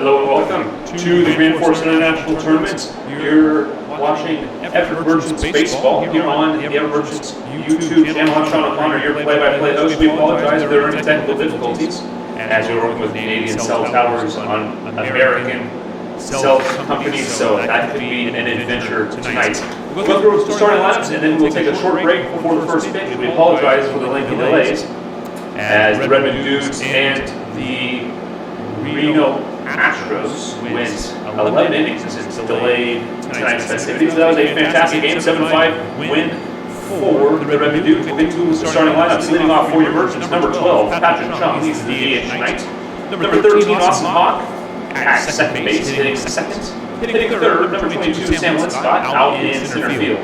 Hello and welcome to the Grand Forks International Tournament. You're watching Everett Merchants Baseball here on the Everett Merchants YouTube channel. I'm Sean O'Connor, your play-by-play host. We apologize if there are any technical difficulties as we're working with Canadian cell towers on American cell companies, so that could be an adventure tonight. We'll go through the starting lineups and then we'll take a short break before the first pitch. We apologize for the lengthy delays as the Redmond Dudes and the Reno Astros went 11 innings since delayed tonight's festivities. That was a fantastic game, 7-5 win for the Redmond Dudes. We'll get to the starting lineups. Leading off for your Merchants, number 12, Patrick Chung. He's the DH tonight. Number 13, Austin Hawk at second base, hitting second. Hitting third, number 22, Sam Linscott out in center field.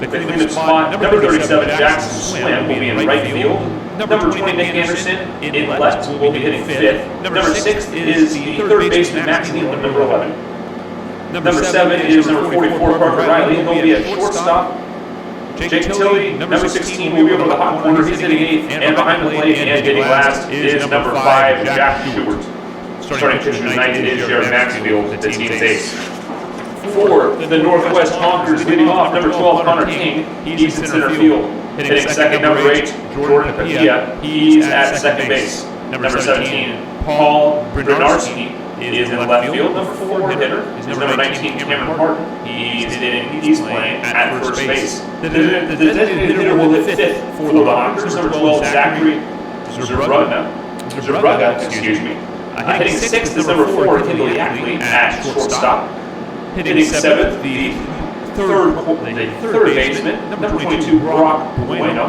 The cleanup spot, number 37, Jackson Swim will be in right field. Number 20, Nick Anderson in left will be hitting fifth. Number 6 is the third baseman, Max Neal, number 11. Number 7 is number 44, Parker Riley. He'll be at shortstop. Jake Tilley, number 16, will be over the hot corner. He's hitting eighth, and behind the plate and hitting last is number 5, Jack Stewart. Starting pitcher tonight is Jared Maxfield, the team's ace. For the Northwest Honkers, leading off, number 12, Connor King. He's in center field. Hitting second, number 8, Jordan Padilla. He's at second base. Number 17, Paul Bernarski is in left field. Number 4 hitter is number 19, Cameron Hart. He's playing at first base. The designated hitter will hit fifth for the Honkers. Number 12, Zachary Zerbraga, hitting sixth is number 4, Kendall Yackley at shortstop. Hitting seventh, the third baseman, number 22, Brock Bueno.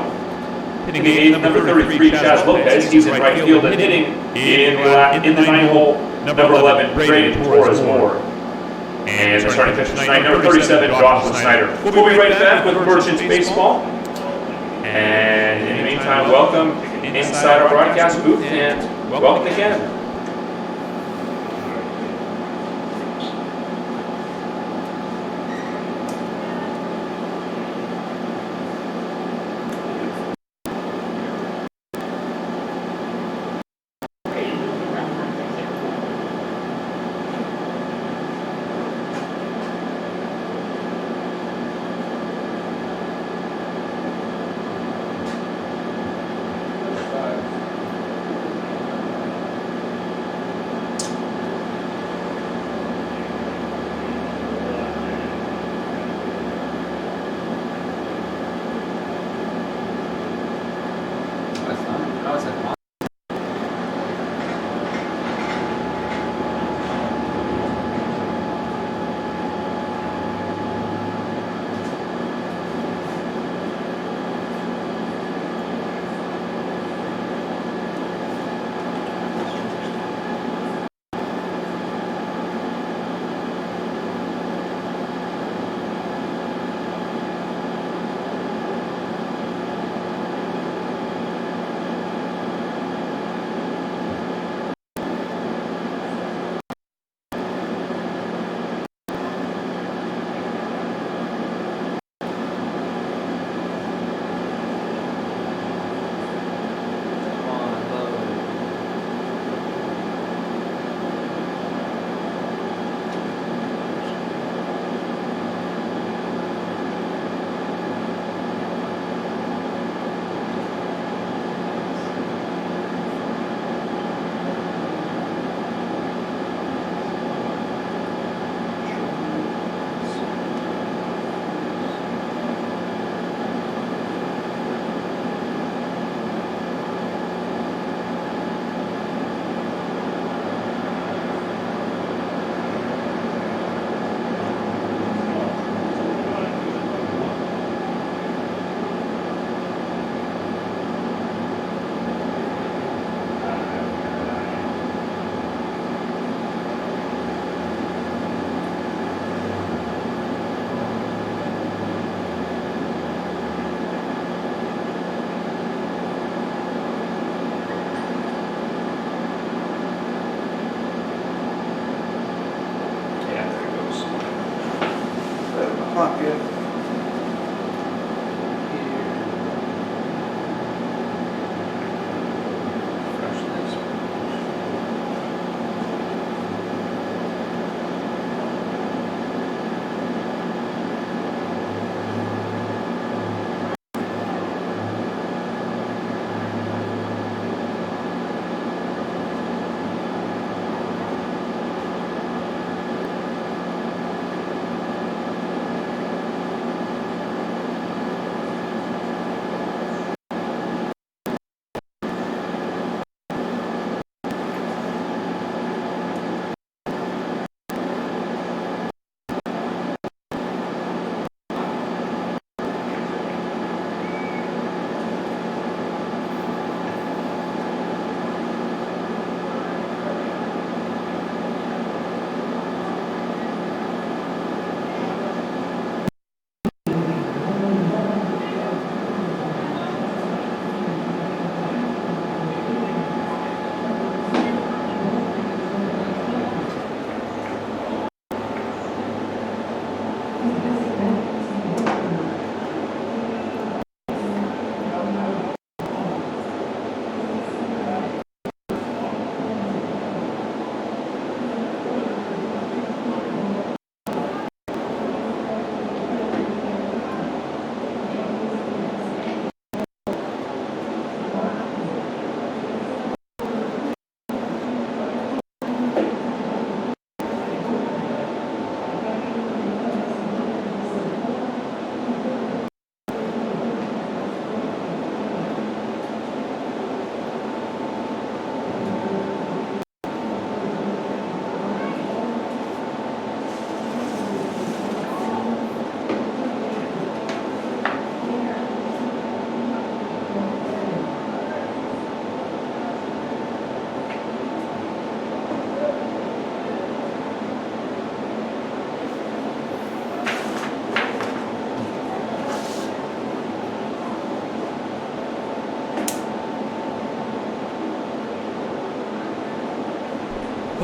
Hitting eighth, number 33, Chaz Lopez. He's in right field, and hitting in the 9-hole, number 11, Brayden Torres Moore. And the starting pitcher tonight, number 37, Jocelyn Snyder. We'll be right back with Merchants Baseball. And in the meantime, welcome inside our broadcast booth, and welcome again.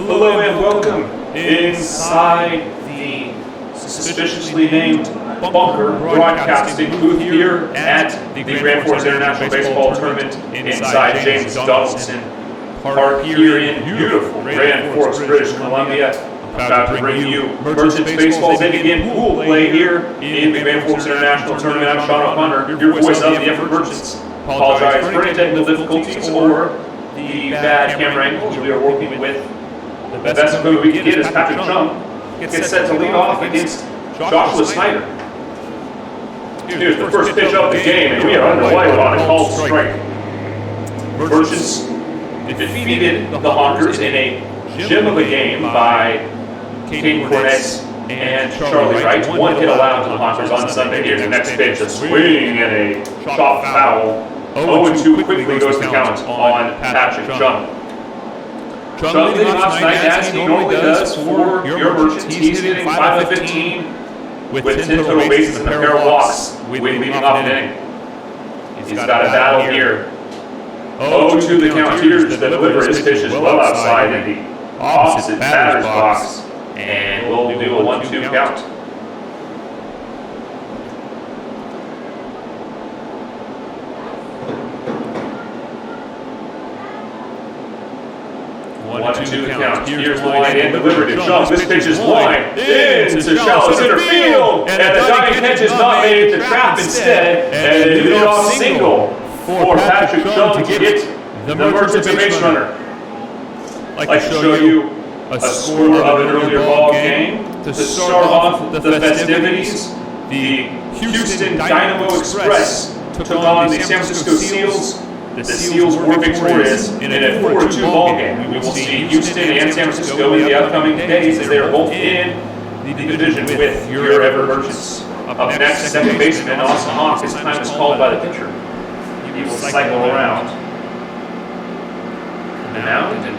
Hello and welcome inside the suspiciously named bunker broadcasting booth here at the Grand Forks International Baseball Tournament inside James Donaldson Park here in beautiful Grand Forks, British Columbia. About to bring you Merchants Baseball's in-game pool play here in the Grand Forks International Tournament. I'm Sean O'Connor, your voice of the Effort Merchants. Apologize for any technical difficulties or the bad camera angles. We are working with the best equipment we can get as Patrick Chung gets set to lead off against Joshua Snyder. Here's the first pitch of the game, and we are underway on a called strike. Merchants defeated the Honkers in a gem of a game by Caden Cornett and Charlie Wright. One hit allowed to the Honkers on Sunday. Here's the next pitch, a swing and a chop foul. 0-2 quickly goes the count on Patrick Chung. Chung leading off tonight as he normally does for your Merchants. He's hitting 5 of 15 with 10 total bases and a pair of walks leading off the inning. He's got a battle here. 0-2 the count. Here's the delivery. His pitch is well outside in the opposite batter's box. And we'll do a 1-2 count. One, two count. Here's the line in, delivered to Chung. This pitch is line into shallow center field, and the diving catch is not made. The trap instead, and a leadoff single for Patrick Chung to get the Merchants a base runner. I'd like to show you a score of an earlier ball game to start off the festivities. The Houston Dynamo Express took on the San Francisco Seals. The Seals were victorious in a 4-2 ball game. We will see Houston and San Francisco in the upcoming days as they are both in the division with your ever Merchants. Up next, second baseman Austin Hawk. His time is called by the pitcher. He will cycle around the mound, and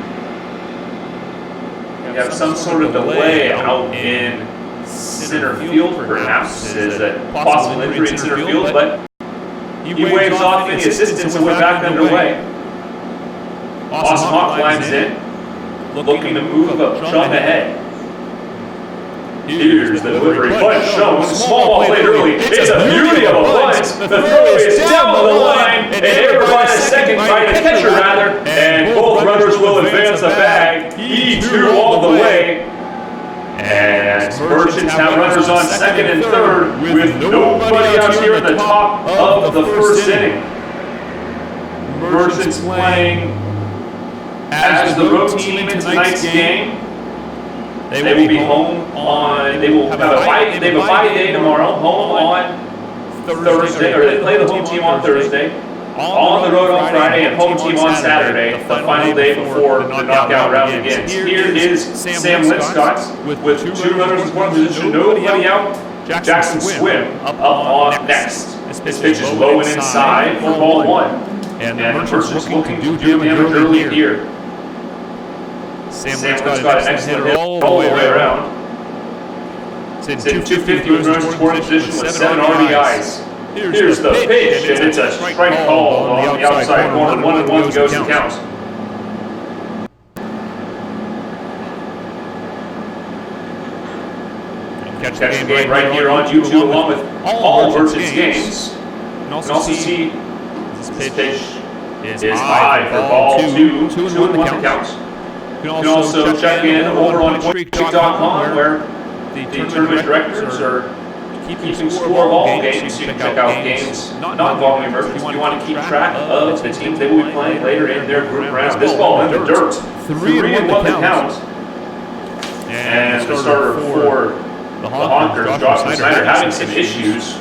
we have some sort of delay out in center field, perhaps. There's a possible injury in center field, but he waves off any assistance and we're back underway. Austin Hawk climbs in, looking to move up Chung ahead. Here's the delivery. Bunch shown. Small ball played early. It's a beauty of a bunt. The throw is down the line. An error by the second, by the catcher rather, and both runners will advance the bag. E2 all the way. And Merchants have runners on second and third with nobody out here at the top of the first inning. Merchants playing as the road team in tonight's game. They will be home on. They will have a bye day tomorrow. Home on Thursday, or they play the home team on Thursday. On the road on Friday and home team on Saturday, the final day before the knockout round begins. Here is Sam Linscott with two runners in scoring position, nobody out. Jackson Swim up on next. This pitch is low and inside for ball one. And the Merchants looking to do damage early here. Sam Linscott an excellent hit all the way around. It's in 250 with runners in scoring position with 7 RBIs. Here's the pitch, and it's a strike call on the outside corner. 1-1 goes to count. Catch the game right here on YouTube along with all Merchants games. You can also see this pitch is high for ball 2, 2-1 to count. You can also check in over on PointStreak.com where the tournament directors are keeping score of all games. You can check out games not involving Merchants. If you want to keep track of the teams they will be playing later in their group round. This ball in the dirt. 3-1 to count. And the starter for the Honkers, Joshua Snyder, having some issues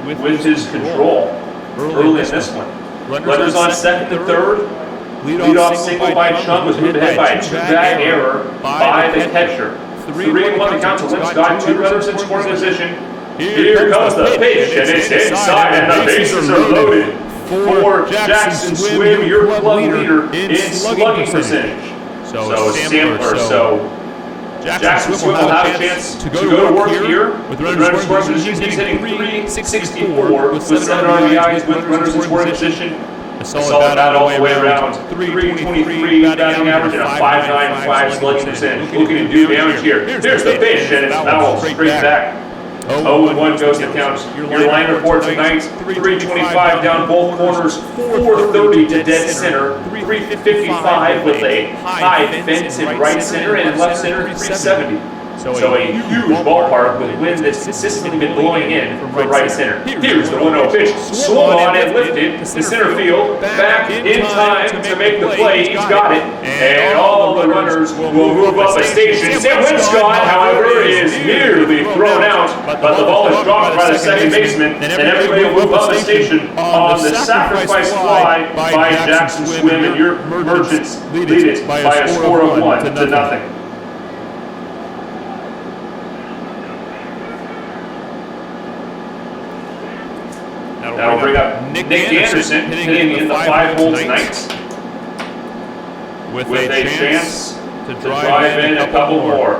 with his control early in this one. Runners on second and third. Leadoff single by Chung was moved ahead by a two-bag error by the catcher. 3-1 to count to Linscott. 2 runners in scoring position. Here comes the pitch, and it's inside, and the bases are loaded for Jackson Swim, your club leader in slugging percentage. Jackson Swim will have a chance to go to work here with runners in scoring position. He's hitting .364 with 7 RBIs with runners in scoring position. A solid bat all the way around. 323 batting average and a 5.95 slugging percentage. Looking to do damage here. Here's the pitch, and it's foul straight back. 0-1 goes the count. Your line report tonight: 325 down both corners, 430 to dead center, 355 with a high fence in right center, and in left center 370. So a huge ballpark with wind that's consistently been blowing in from right center. Here's the 1-0 pitch, swung on and lifted to center field, back in time to make the play. He's got it, and all the runners will move up a station. Sam Winscott, however, is nearly thrown out, but the ball is dropped by the second baseman, and everybody will move up a station on the sacrifice fly by Jackson Swim, and your Merchants lead it by a score of 1-0. That'll bring up Nick Anderson hitting in the 5-hole tonight with a chance to drive in a couple more.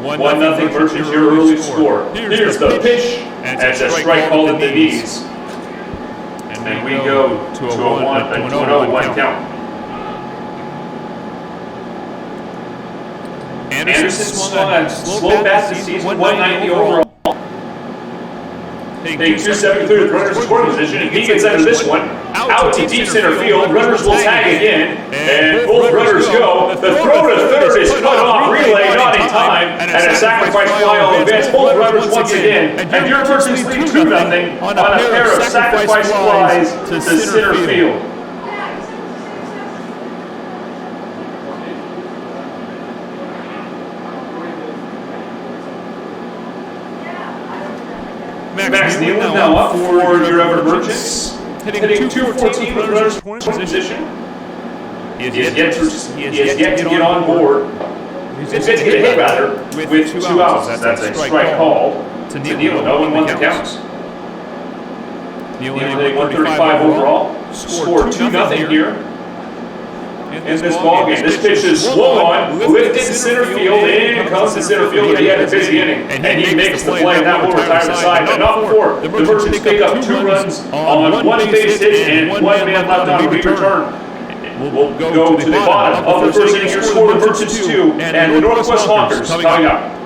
1-0 Merchants, your early score. Here's the pitch, and it's a strike called at the knees. And we go to a 0-1 count. Anderson swung a slow bat this season, 190 overall. Hitting 270 through the runner's scoring position, and he gets out of this one. Out to deep center field, runners will tag again, and both runners go. The throw to third is cut off, relay not in time, and a sacrifice fly on the advance. Both runners once again, and your Merchants lead 2-0 on a pair of sacrifice flies to center field. Max Nealon now up for your Everett Merchants, hitting 214 with runners in position. He has yet to get on board. He's yet to get a hit, rather, with 2 outs. That's a strike call to Nealon. 0-1 the count. Nealon hitting 135 overall. Scored 2-0 here in this ballgame. This pitch is swung on, lifted to center field, in comes to center field, and he had a busy inning, and he makes the play, and that will retire the side, but not before the Merchants pick up 2 runs on 1 base hit and 1 man left on a return. We'll go to the bottom of the first inning. Your score, the Merchants 2 and the Northwest Honkers coming up.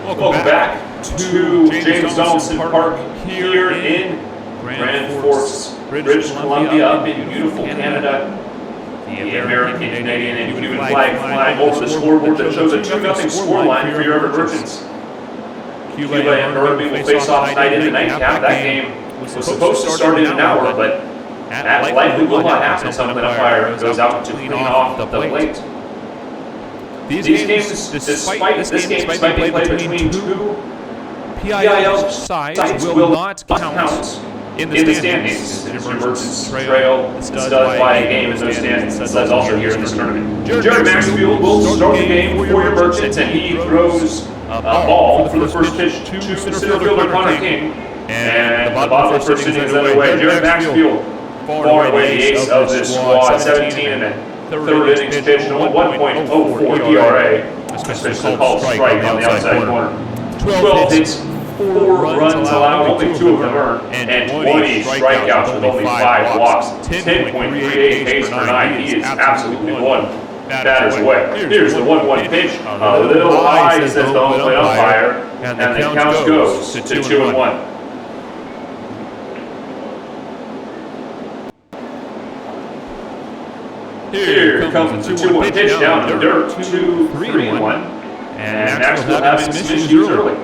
Welcome back to James Donaldson Park here in Grand Forks, British Columbia, up in beautiful Canada. The American, Canadian, and Cuban flag flying over the scoreboard that shows a 2-0 scoreline for your Everett Merchants. Cuba and Norway will face off tonight in the nightcap. That game was supposed to start in an hour, but that likely will not happen as an umpire goes out to clean off the plate. These games, despite this game might be played between 2 PIL sides, will not count in the standings. It's your Merchants trail. It does by a game in those standings. It does also here in this tournament. Jared Maxfield will start the game for your Merchants, and he throws a ball for the first pitch to center fielder Connor King. And the bottom of the first inning is underway. Jared Maxfield, far and away the ace of this squad, 17 and a third innings pitched, and 1.04 ERA. This pitch is called strike on the outside corner. 12 hits, 4 runs allowed, only 2 of them earned, and 20 strikeouts with only 5 walks. 10.38 pace per 9. He is absolutely blown that is away. Here's the 1-1 pitch. A little high, says the home plate umpire, and the count goes to 2-1. Here comes the 2-1 pitch down to dirt, 2-3-1, and Maxwell having some issues early.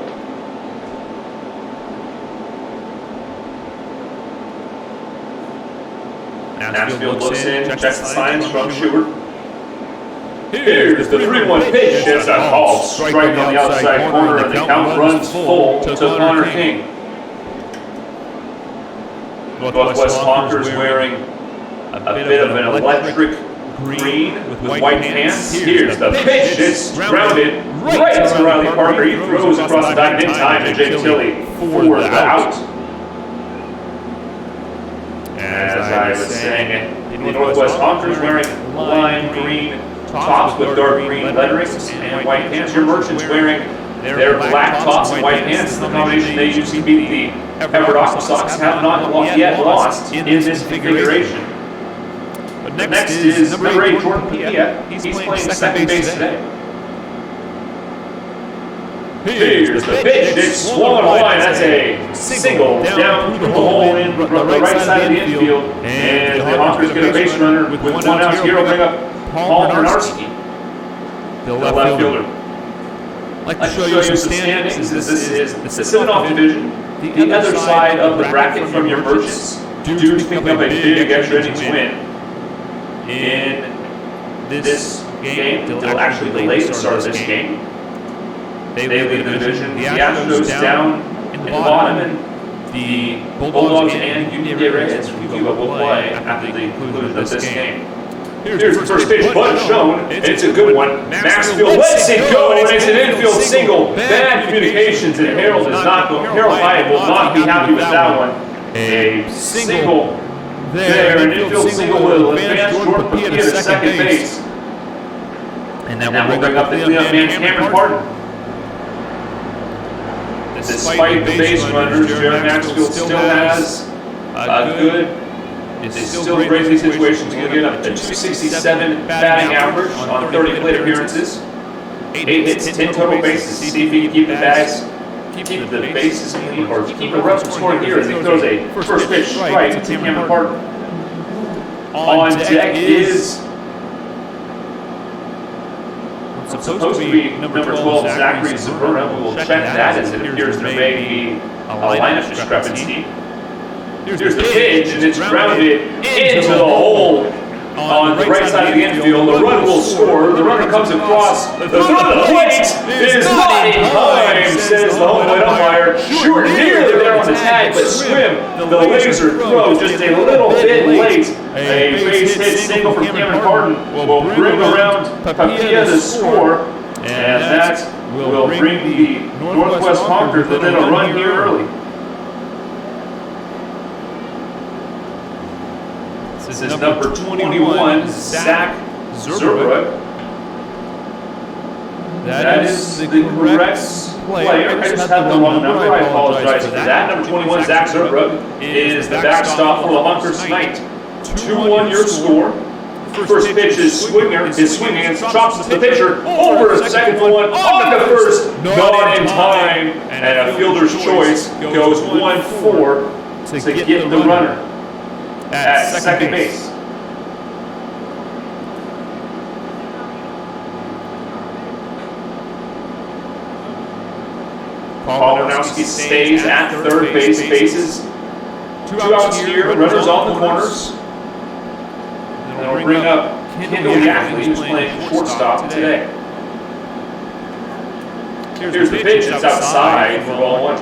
Maxfield looks in, checks the signs from Schubert. Here's the 3-1 pitch. It's a called strike on the outside corner, and the count runs full to Connor King. Northwest Honkers wearing a bit of an electric green with white pants. Here's the pitch. It's grounded right to Riley Parker. He throws across the diamond in time to Jake Tilley for the out. As I was saying, the Northwest Honkers wearing lime green tops with dark green letterings and white pants. Your Merchants wearing their black tops and white pants. The combination they use to beat the Everett Aqua Sox have not yet lost in this configuration. But next is number 8, Jordan Pia. He's playing second base today. Here's the pitch. It's swung line. That's a single down the hole in the right side of the infield. And the Honkers get a base runner with 1 out. Here will bring up Paul Bernarski, the left fielder. I'd like to show you some standings. This is the Siminoff division, the other side of the bracket from your Merchants, due to picking up a big extra innings win in this game. They'll actually delay the start of this game. They lead the division. The Astros down in the bottom, and the Bulldogs and Union Reds will play after the conclusion of this game. Here's the first pitch, Bud shown. It's a good one. Maxfield lets it go, and it's an infield single. Bad communications, and Harold Hyatt will not be happy with that one. A single there, an infield single will advance Jordan Pia to second base. And that will bring up the cleanup man, Cameron Parton. Despite the base runners, Jared Maxfield still has a good. It's still great in these situations. He'll get up to 267 batting average on 30 plate appearances. 8 hits, 10 total bases. See if he can keep the bases clean, or keep the runs from scoring here as he throws a first pitch strike to Cameron Parton. On deck is supposed to be number 12, Zachary Zaburra. We will check that as it appears there may be a lineup discrepancy. Here's the pitch, and it's grounded into the hole on the right side of the infield. The run will score. The runner comes across. The throw to the plate is not in time, says the home plate umpire. Short nearly there on the tag, but swim. The laser throw just a little bit late. A base hit single from Cameron Parton will bring around Papilla to score, and that will bring the Northwest Honkers within a run here early. This is number 21, Zach Zurbrugg. That is the correct player. I just have the wrong number. I apologize for that. Number 21, Zach Zurbrugg, is the backstop for the Honkers tonight. 2-1 your score. First pitch is swinging and chops the pitcher over a second one on the first. Not in time. And a fielder's choice goes 1-4 to get the runner at second base. Paul Bernarski stays at third base. Bases 2 outs here. Runners off the corners. And we'll bring up Kendall Yackley, who's playing shortstop today. Here's the pitch. It's outside for ball 1.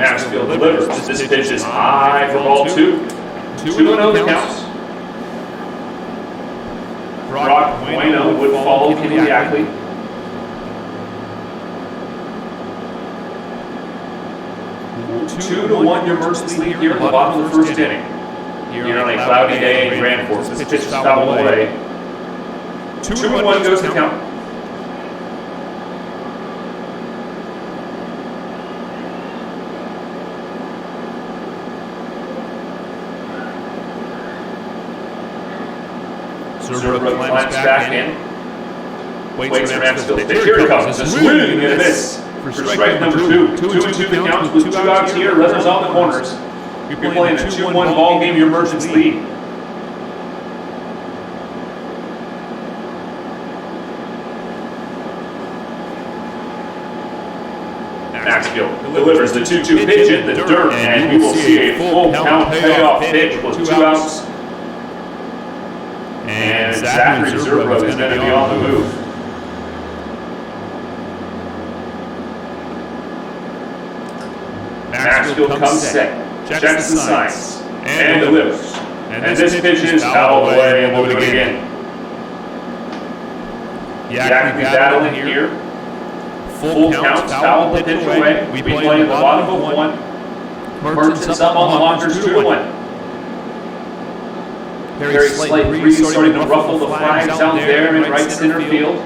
Maxfield delivers. This pitch is high for ball 2. 2-0 the count. Brock Bueno would follow Kiliakli. 2-1 your Merchants lead here at the bottom of the first inning. Here on a cloudy day in Grand Forks, this pitch is fouled away. 2-1 goes the count. Zerbrugge climbs back in. Waits for Maxfield. Here it comes. A swing and a miss for strike number 2. 2-2 the count with 2 outs here. Runners on the corners. You're playing a 2-1 ball game. Your Merchants lead. Maxfield delivers the 2-2 pitch in the dirt, and we will see a full count payoff pitch with 2 outs. And Zachary Zerbrugge is going to be on the move. Maxfield comes set, checks the signs, and delivers. And this pitch is fouled away, and we'll do it again. Yakni battling here. Full counts, foul the pitch away. We play in the bottom of 1. Merchants up on the Honkers 2-1. Very slight breeze starting to ruffle the flags out there in right center field.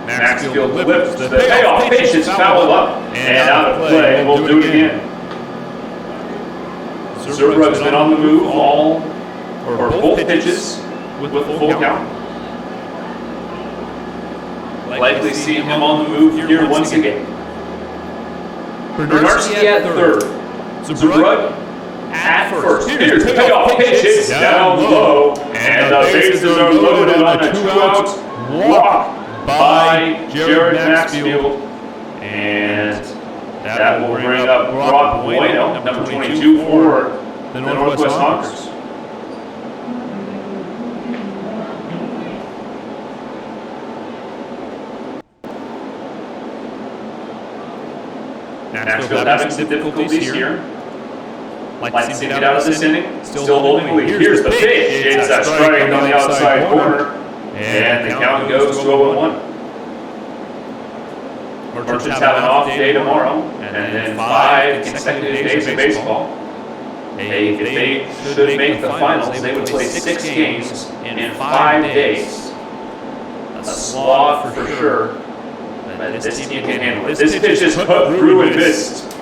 Maxfield delivers. The payoff pitch is fouled up and out of play. We'll do it again. Zerbrugge's been on the move both pitches with the full count. Likely see him on the move here once again. Bernarski at third. Zerbrugge at first. Here's the payoff pitch. It's down low. And the bases are loaded on a 2-out walk by Jared Maxfield. And that will bring up Brock Bueno, number 22 for the Northwest Honkers. Maxfield having some difficulties here. Like to see it out of this inning. Still holding the lead. Here's the pitch. It's a strike on the outside corner. And the count goes to 0-1. Merchants have an off day tomorrow. And then 5 consecutive days of baseball. If they should make the finals, they would play 6 games in 5 days. A slog for sure. But this team can handle it. This pitch is put through and missed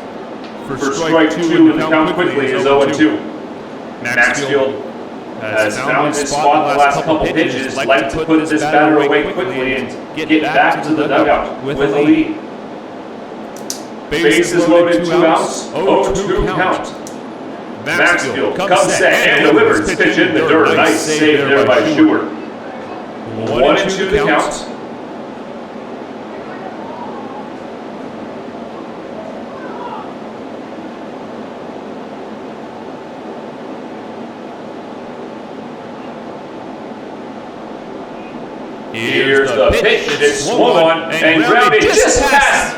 for strike 2, and the count quickly is 0-2. Maxfield has found his spot the last couple pitches, like to put this batter away quickly and get back to the dugout with a lead. Bases loaded, 2 outs, 0-2 count. Maxfield comes set and delivers. Pitch in the dirt. Nice save there by Stewart. 1-2 the count. Here's the pitch. It's swung on and grounded just past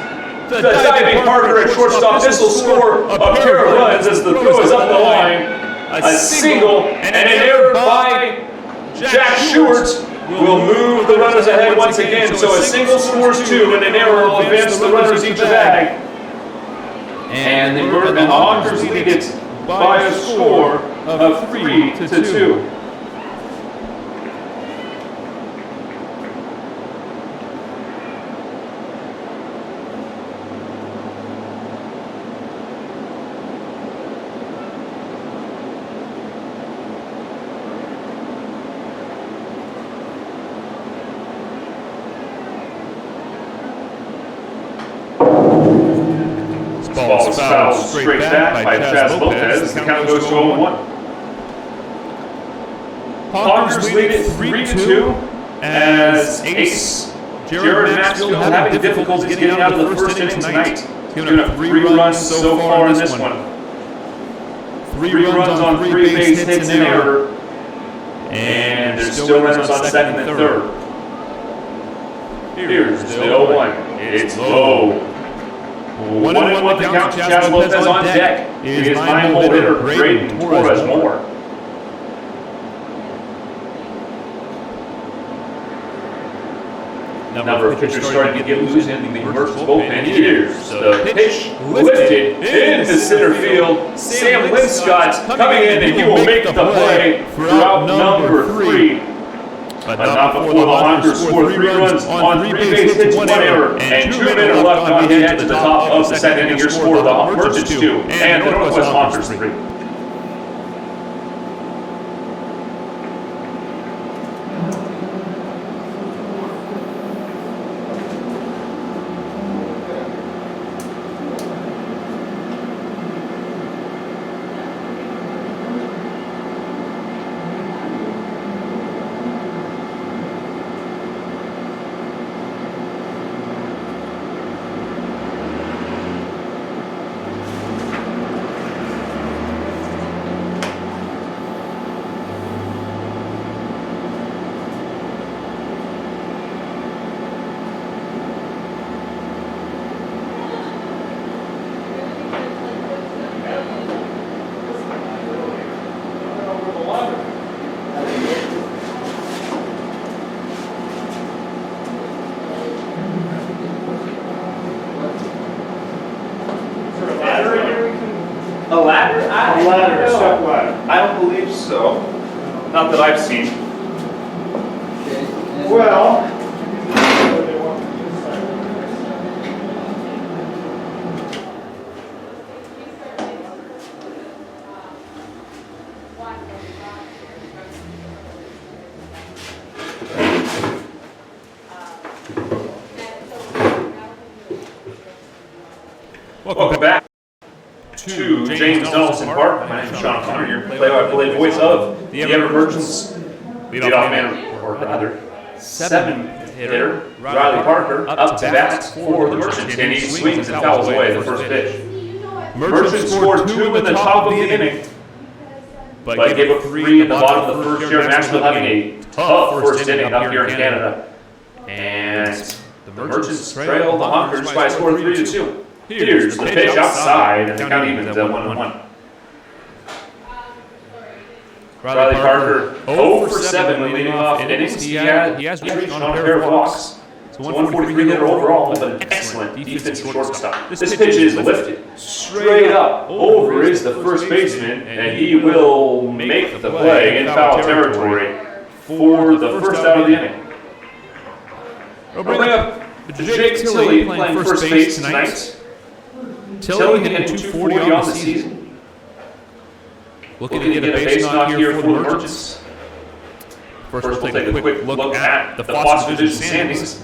the diving partner at shortstop. This will score a pair of runs as the throw is up the line. A single and an error by Jack Stewart will move the runners ahead once again. So a single scores 2 and an error will advance the runners each bag. And the Honkers lead it by a score of 3-2. Ball is fouled straight back by Chaz Lopez. The count goes to 0-1. Honkers lead it 3-2 as ace Jared Maxfield having difficulties getting out of the first inning tonight. He's given up 3 runs so far in this one. 3 runs on 3 base hits and error. And there's still runners on second and third. Here's the 0-1. It's low. 1-1 the count to Chaz Lopez on deck. Is 9-hole hitter Braden Torres Moore. Number of pitchers starting to get loose in the Merchants bullpen. Here's the pitch lifted into center field. Sam Linscott's coming in and he will make the play throughout number 3. But not before the Honkers score 3 runs on 3 base hits, 1 error, and 2 men are left on the edge at the top of the second inning. Your score, the Merchants 2 and the Northwest Honkers 3. A ladder? A ladder, a step ladder. I don't believe so. Not that I've seen. Well, Welcome back to James Donaldson Park. My name is Sean Connor, your play-by-play voice of the Everett Merchants leadoff man, or rather, 7th hitter, Riley Parker, up to bat for the Merchants, and he swings and fouls away the first pitch. Merchants scored 2 in the top of the inning, but gave up 3 at the bottom of the first here in Nashville, having a tough first inning up here in Canada. And the Merchants trail the Honkers by a score of 3-2. Here's the pitch outside, and the count evens at 1-1. Riley Parker 0 for 7 when leading off innings. He has reached on a pair of walks. It's a 143 hitter overall, but an excellent defensive shortstop. This pitch is lifted straight up over is the first baseman, and he will make the play in foul territory for the first out of the inning. We'll bring up Jake Tilley playing first base tonight. Tilley hitting 240 on the season. Looking to get a base knock here for the Merchants. First, we'll take a quick look at the Foster Division standings.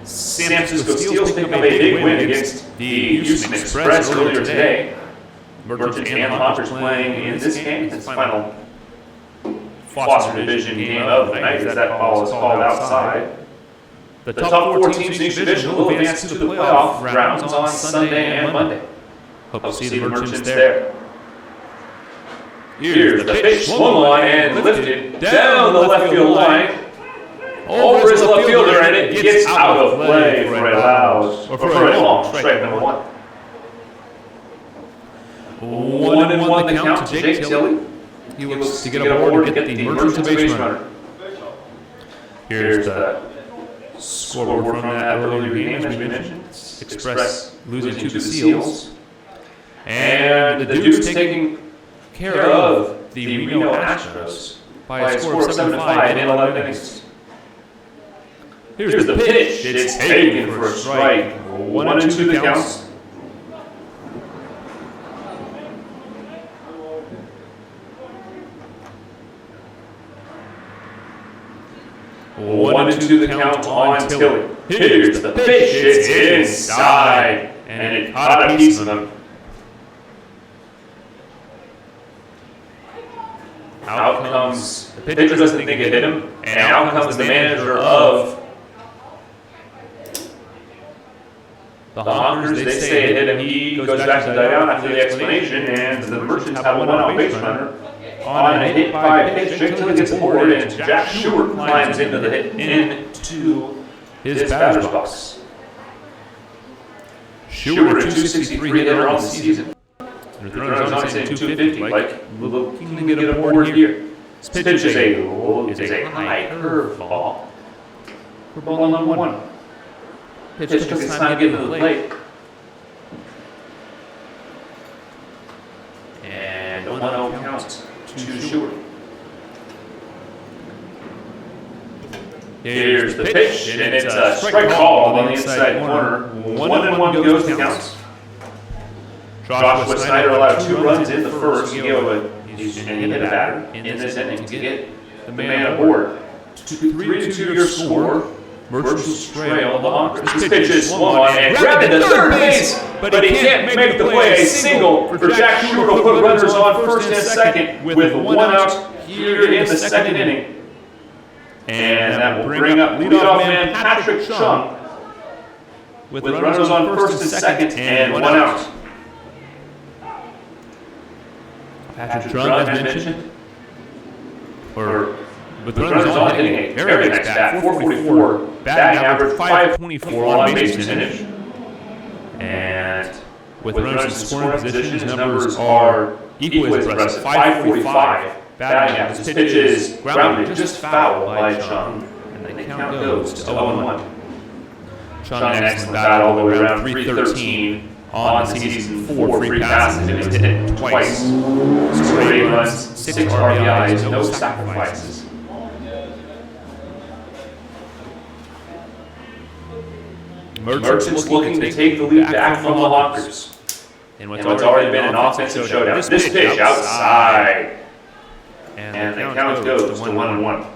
San Francisco Steel's picked up a big win against the Houston Express earlier today. Merchants and the Honkers playing in this game. It's the final Foster Division game of the night, as that ball is called outside. The top 4 teams in each division will advance to the playoff rounds on Sunday and Monday. Hope to see the Merchants there. Here's the pitch, swung line and lifted down the left field line. Over is the left fielder, and it gets out of play for a long strike number 1. 1-1 the count to Jake Tilley. He looks to get aboard and get the Merchants base runner. Here's the scoreboard from that earlier game, as we mentioned. Express losing to the Seals. And the Dukes taking care of the Reno Astros by a score of 7-5 in 11 innings. Here's the pitch. It's taken for a strike. 1-2 the counts. One and two the count on Tilley. Here's the pitch. It's inside, and it caught a piece of him. Out comes the pitcher doesn't think it hit him, and out comes the manager of the Honkers. They say it hit him. He goes back to the dugout after the explanation, and the Merchants have a 1-out base runner. On a hit by pitch, Jake Tilley gets aboard, and Jack Stewart climbs into his batter's box. Stewart, a 263 hitter on the season. And the runner's on saying 250. Like, looking to get a board here. This pitch is a high curveball. For ball number 1. Pitch took its time to get to the plate. And the 1-0 counts to Stewart. Here's the pitch, and it's a strike call on the inside corner. 1-1 goes to counts. Joshua Snyder allowed 2 runs in the first. He hit a batter in this inning to get the man aboard. 3-2 your score. Versus Strail, the Honkers. This pitch is swung on and grabbed to third base, but he can't make the play. A single for Jack Stewart will put runners on first and second with 1 out here in the second inning. And that will bring up leadoff man Patrick Chung with runners on first and second and 1 out. Patrick Chung, as mentioned, with runners on, hitting a very nice bat, 444, batting average, 524 on base percentage. And with runners in scoring position, his numbers are equally as impressive, 545 batting average. This pitch is grounded just foul by Chung, and the count goes to 0-1. Chung an excellent bat all the way around, 313 on the season, 4 free passes, and he's hit twice. Straight runs, 6 RBIs, no sacrifices. Merchants looking to take the lead back from the Honkers. And what's already been an offensive showdown. This pitch outside. And the count goes to 1-1.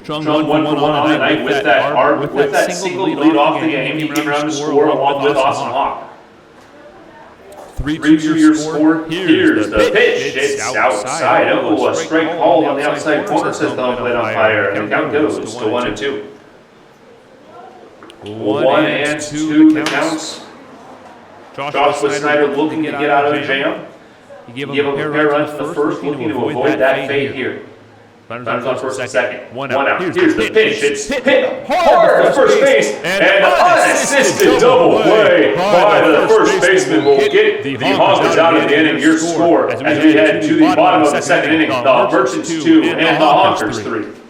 Chung 1 for 1 on the night with that single lead off the game. He came around to score along with Austin Hawk. 3-2 your score. Here's the pitch. It's outside. Oh, a strike call on the outside corner, says the home plate umpire. And the count goes to 1-2. 1-2 the counts. Joshua Snyder looking to get out of the jam. He gave up a pair runs in the first, looking to avoid that fade here. Runners on first and second. 1 out. Here's the pitch. It's hit hard to first base. And an unassisted double play by the first baseman will get the Honkers out of the inning. Your score as we head to the bottom of the second inning. The Merchants 2 and the Honkers 3.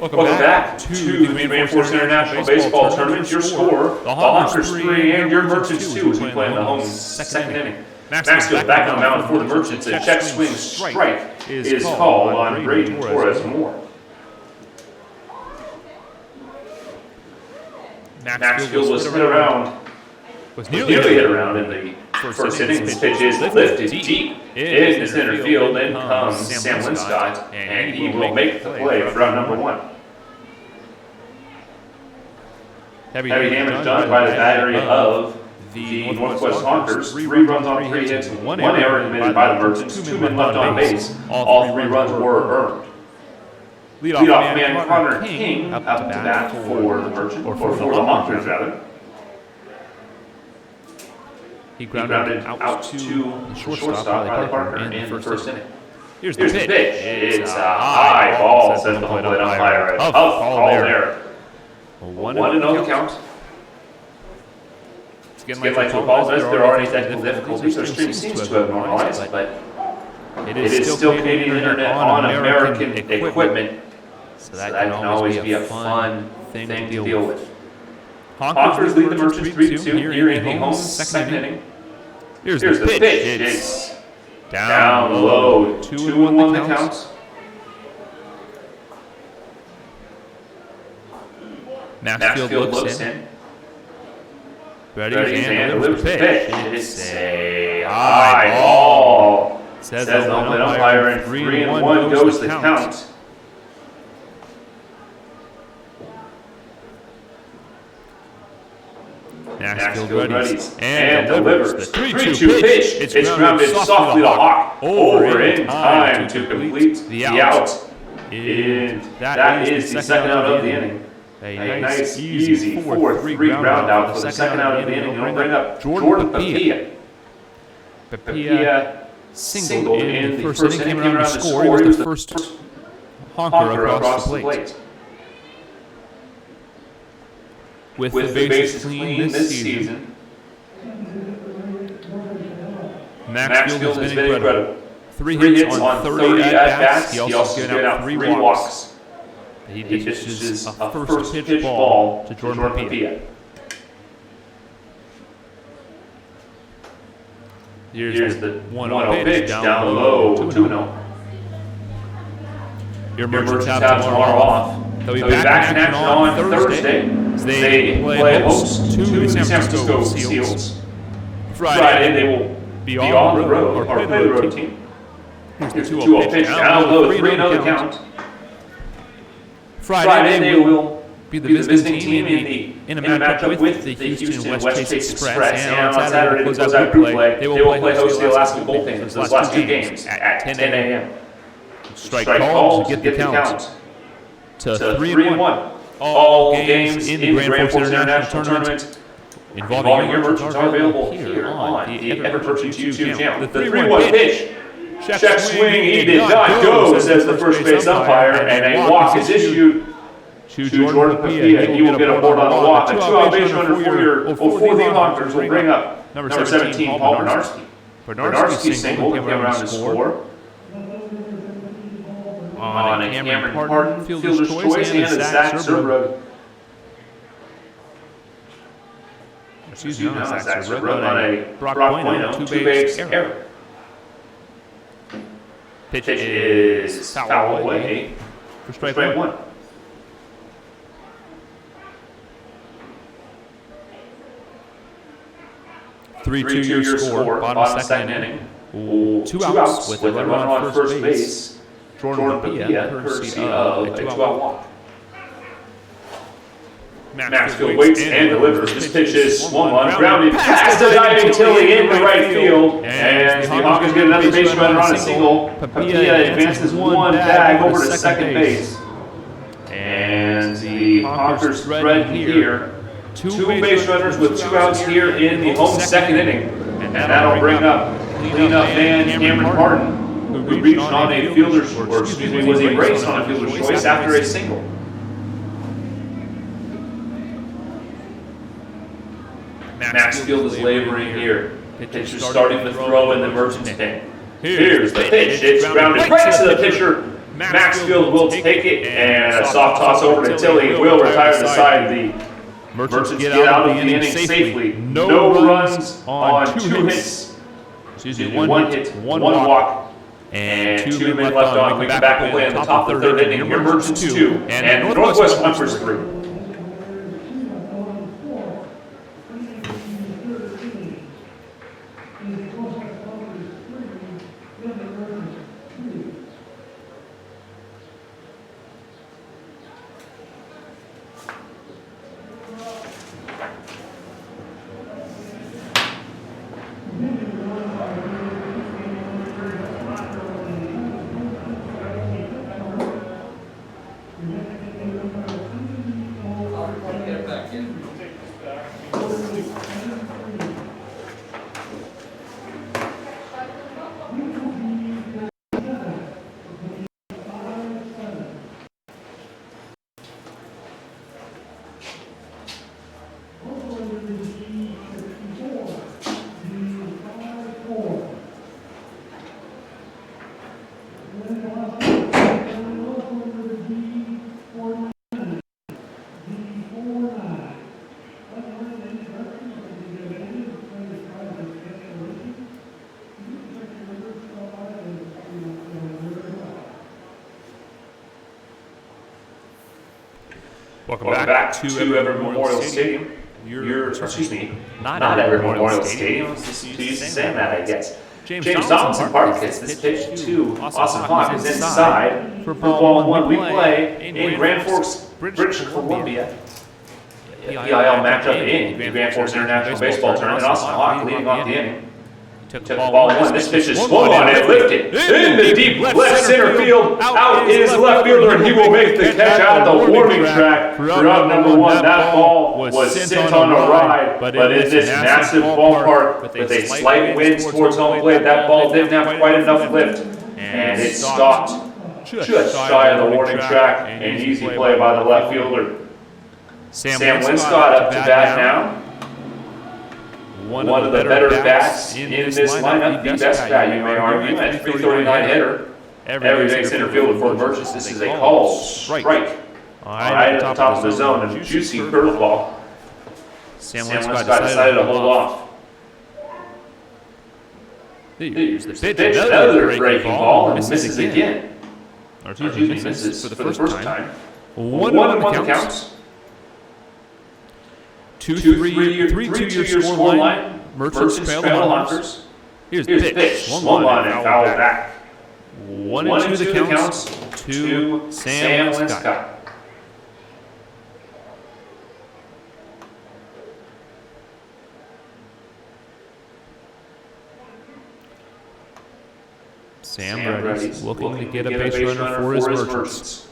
Welcome back to the Reinforced International Baseball Tournament. Your score, the Honkers 3 and your Merchants 2 as we play in the home second inning. Maxfield back on the mound for the Merchants. A check swing strike is called on Braden Torres Moore. Maxfield was nearly hit around in the First inning, this pitch is lifted deep in center field. In comes Sam Linscott, and he will make the play for out number 1. Heavy damage done by the battery of the Northwest Honkers. 3 runs on 3 hits, 1 error committed by the Merchants, 2 men left on base. All 3 runs were earned. Leadoff man Connor King up to bat for the Merchants, or for the Honkers rather. He grounded out to the shortstop, Riley Parker, in the first inning. Here's the pitch. It's a high ball, says the home plate umpire. A tough call there. 1-0 count. It's getting like football does. There are any technical difficulties. Their stream seems to have normalized, but it is still Canadian internet on American equipment. So that can always be a fun thing to deal with. Honkers lead the Merchants 3-2 here in the home second inning. Here's the pitch. It's down low. 2-1 the count. Maxfield looks in. Ready and delivers the pitch. It's a high ball. Says the home umpire, and 3-1 goes the count. Maxfield readies and delivers the 3-2 pitch. It's grounded softly to Hawk over in time to complete the out. And that is the second out of the inning. A nice, easy 4-3 ground out for the second out of the inning. It'll bring up Jordan Papilla. Papilla singled in the first inning, came around to score. He was the first honker across the plate. With the bases clean this season, Maxfield has been incredible. 3 hits on 30 at-bats. He also given out 3 walks. He dishes a first pitch ball to Jordan Papilla. Here's the 1-0 pitch down low, 2-0. Your Merchants have tomorrow off. They'll be back in action on Thursday. They play host to the San Francisco Seals. Friday they will be on the road, or play the road team. Here's the 2-0 pitch down low, 3-0 the count. Friday they will be the visiting team in a matchup with the Houston West Chase Express. And on Saturday, to close out group play, they will play host the Alaska Bullpen for those last 2 games at 10 a.m. Strike calls to get the count to 3-1. All games in the Grand Forks International Tournament involving your Merchants are available here on the Everett Merchants YouTube channel. The 3-1 pitch. Check swing, he did not go, says the first base umpire, and a walk is issued to Jordan Papilla. He will get a board on a walk. A 2-out base runner for the Honkers will bring up number 17, Paul Bernarski. Bernarski single came around to score on a Cameron Parton fielder's choice and a Zach Zerbrug. Excuse me, not Zach Zerbrug, on a Brock Bueno 2-base error. Pitch is foul away for strike 1. Three-two your score, bottom second inning. 2 outs with a runner on first base. Jordan Papilla, courtesy of a 2-out walk. Maxfield waits and delivers. This pitch is swung on, grounded past the diving Tilly into right field. And the Honkers get another base runner on a single. Papilla advances 1 bag over to second base. And the Honkers thread here 2 base runners with 2 outs here in the home second inning. And that'll bring up cleanup man Cameron Parton, who reached on a fielder's, or excuse me, was erased on a fielder's choice after a single. Maxfield is laboring here. Pitcher starting to throw in the Merchants pen. Here's the pitch. It's grounded right to the pitcher. Maxfield will take it, and a soft toss over to Tilly will retire the side. The Merchants get out of the inning safely. No runs on 2 hits. Excuse me, 1 hit, 1 walk, and 2 men left on. We come back and play in the top of the 3rd inning. Here, Merchants 2 and Northwest Honkers 3. Welcome back to Everett Memorial Stadium. Not Everett Memorial Stadium. Too used to saying that, I guess. James Donaldson Park gets this pitch to Austin Hawk is inside for ball one. We play in Grand Forks, British Columbia. PIL matchup in the Grand Forks International Baseball Tournament. Austin Hawk leading off the inning. Took ball one. This pitch is swung on and lifted in the deep left center field. Out is left fielder, and he will make the catch out of the warning track for out number one. That ball was sent on a ride, but in this massive ballpark with a slight wind towards home plate, that ball didn't have quite enough lift, and it stopped just shy of the warning track. An easy play by the left fielder. Sam Winscott up to bat now. One of the better bats in this lineup, the best bat, you may argue, at 339 hitter. Everything center fielder for the Merchants. This is a called strike. Right at the top of the zone, a juicy curveball. Sam Winscott decided to hold off. Here's the pitch, another breaking ball, and misses again. Misses for the first time. 1-1 counts. 3-2 your score line. Merchants trail the Honkers. Here's the pitch. Swung on and fouled back. 1-2 the counts to Sam Winscott. Sam Brady's looking to get a base runner for his Merchants.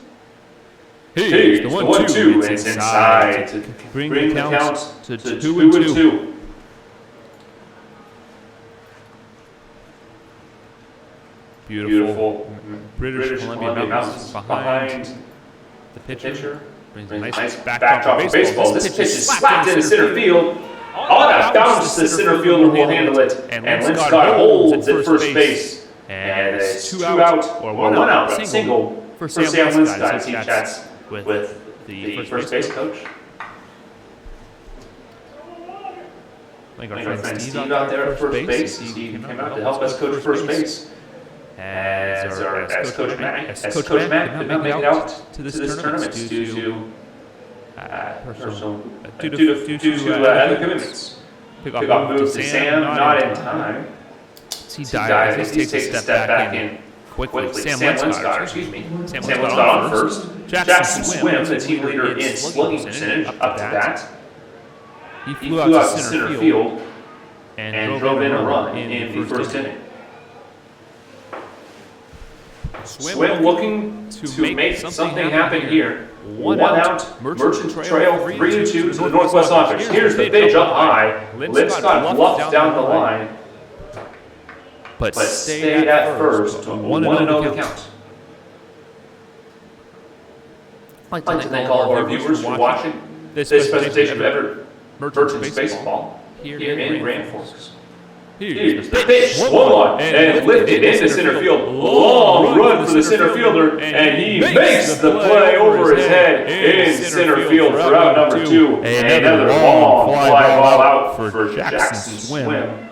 Here's the 1-2. It's inside to bring the count to 2-2. Beautiful British Columbia Mountains behind the pitcher. Brings a nice backdrop of baseball. This pitch is slapped into center field. All that bounce, the center fielder will handle it. And Linscott holds at first base. And it's 2 out, or 1 out, single for Sam Winscott as he chats with the first base coach. I think our friend Steve out there at first base. He came out to help us coach first base. As Coach Mack could not make it out to this tournament due to other commitments. Pickoff moves to Sam, not in time. He dives, he takes a step back in quickly. Sam Winscott, Sam Winscott on first. Jackson Swim, the team leader in slugging percentage, up to bat. He flew out to center field and drove in a run in the first inning. Swim looking to make something happen here. 1 out, Merchant trail 3-2 to the Northwest Honkers. Here's the pitch up high. Linscott bluffed down the line, but stayed at first to 1-0 the count. I'd like to thank all of our viewers for watching this presentation of Everett Merchants Baseball here in Grand Forks. Here's the pitch, swung on and lifted into center field. Long run for the center fielder, and he makes the play over his head in center field for out number 2. Another long fly ball out for Jackson Swim.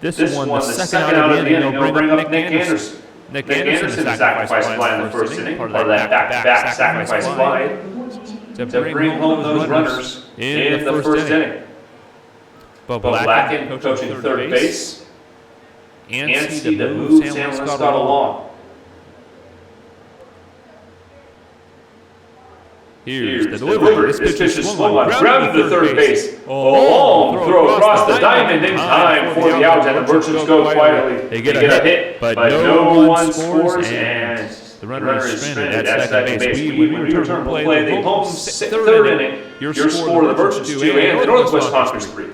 This one, the second out of the inning, they'll bring up Nick Anderson. Nick Anderson sacrifice fly in the first inning, part of that back-to-back sacrifice fly to bring home those runners in the first inning. Bo Blacken coaching third base. Anstey to move Sam Winscott along. Here's the delivery. This pitch is swung on, grounded to third base. A long throw across the diamond in time for the out, and the Merchants go quietly. They get a hit, but no one scores, and The runner is stranded at second base. When we return, we'll play the home third inning. Your score, the Merchants 2 and the Northwest Honkers 3.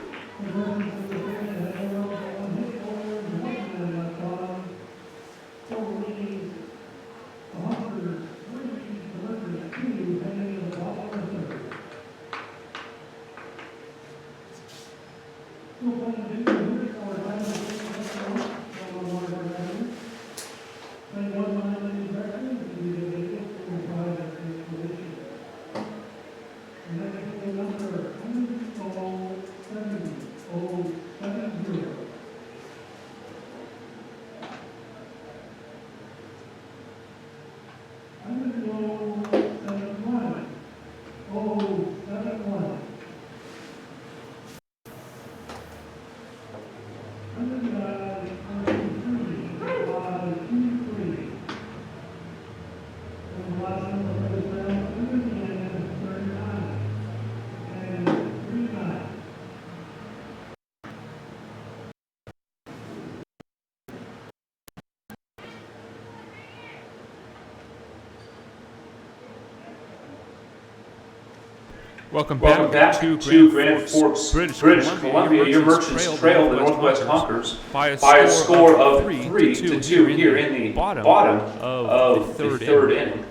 Welcome back to Grand Forks, British Columbia. Your Merchants trail the Northwest Honkers by a score of 3-2 here in the bottom of the third inning.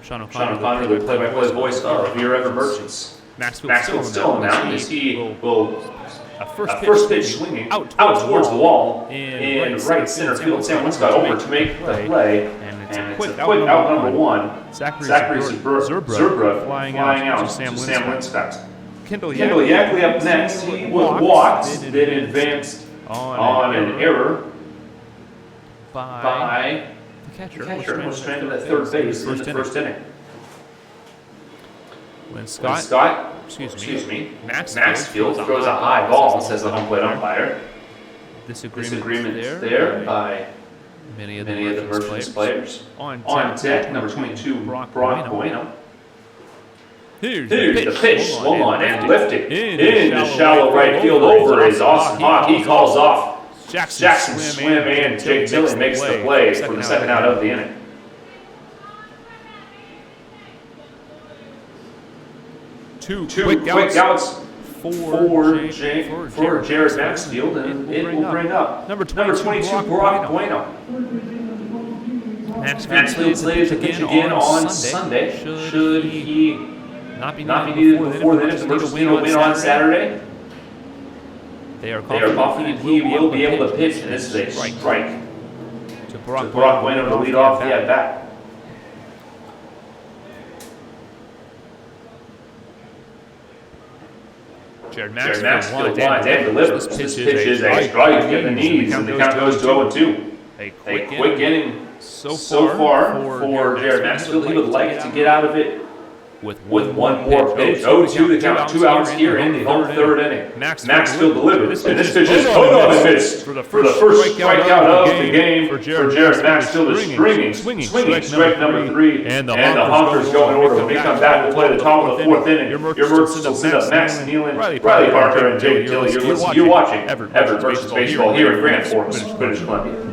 Sean O'Connor, the play-by-play voice of your Ever Merchants. Maxfield's still on the mound as he will a first pitch swinging out towards the wall in right center field. Sam Winscott over to make the play. And it's a quick out number one. Zachary Zerbra flying out to Sam Winscott. Kendall Yackley up next. He was walked, then advanced on an error by the catcher. Was stranded at third base in the first inning. When Scott, Maxfield throws a high ball, says the home plate umpire. Disagreement there by many of the Merchants players. On deck, number 22, Brock Bueno. Here's the pitch, swung on and lifted into shallow right field over is Austin Hawk. He calls off Jackson Swim and Jake Tilley makes the play for the second out of the inning. Two quick outs for Jared Maxfield, and it will bring up number 22, Brock Bueno. Maxfield plays the pitch again on Sunday. Should he not be needed before then if the Merchants need a win on Saturday? They are confident he will be able to pitch, and this is a strike to Brock Bueno to lead off the at-bat. Jared Maxfield wants and delivers. This pitch is a strike in the knees, and the count goes to 0-2. A quick inning so far for Jared Maxfield. He would like to get out of it with one more pitch. 0-2 the count, 2 outs here in the home third inning. Maxfield delivers, and this pitch is on and missed for the first strikeout of the game for Jared Maxfield. Is swinging strike number 3, and the Honkers go in order. When we come back, we'll play the top of the fourth inning. Your Merchants will send up Max Nealon, Riley Parker, and Jake Tilley. You're watching Everett Merchants Baseball here in Grand Forks, British Columbia.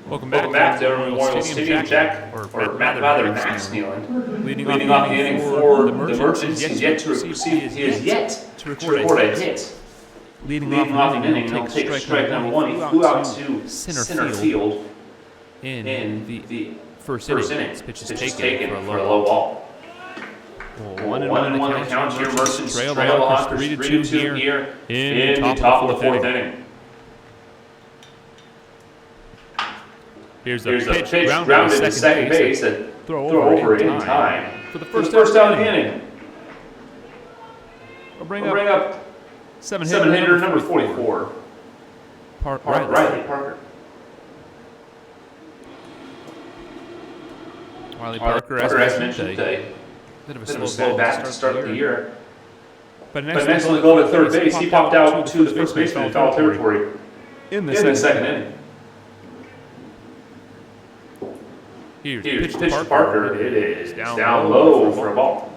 Welcome back to Memorial Stadium. Jack, or rather Max Nealon, leading off the inning for the Merchants. He is yet to record a hit. leading off an inning, he'll take strike number 1. He flew out to center field in the first inning. This pitch is taken for a low ball. 1-1 the count here. Merchants trail the Honkers 3-2 here in the top of the fourth inning. Here's a pitch grounded to second base and throw over in time for the first out of the inning. We'll bring up seven-hitter number 44, Riley Parker. Riley Parker, as mentioned today, bit of a slow bat to start the year. But next on the goal at third base, he popped out to the first baseman in foul territory in the second inning. Here's pitch to Parker. It is down low for a ball.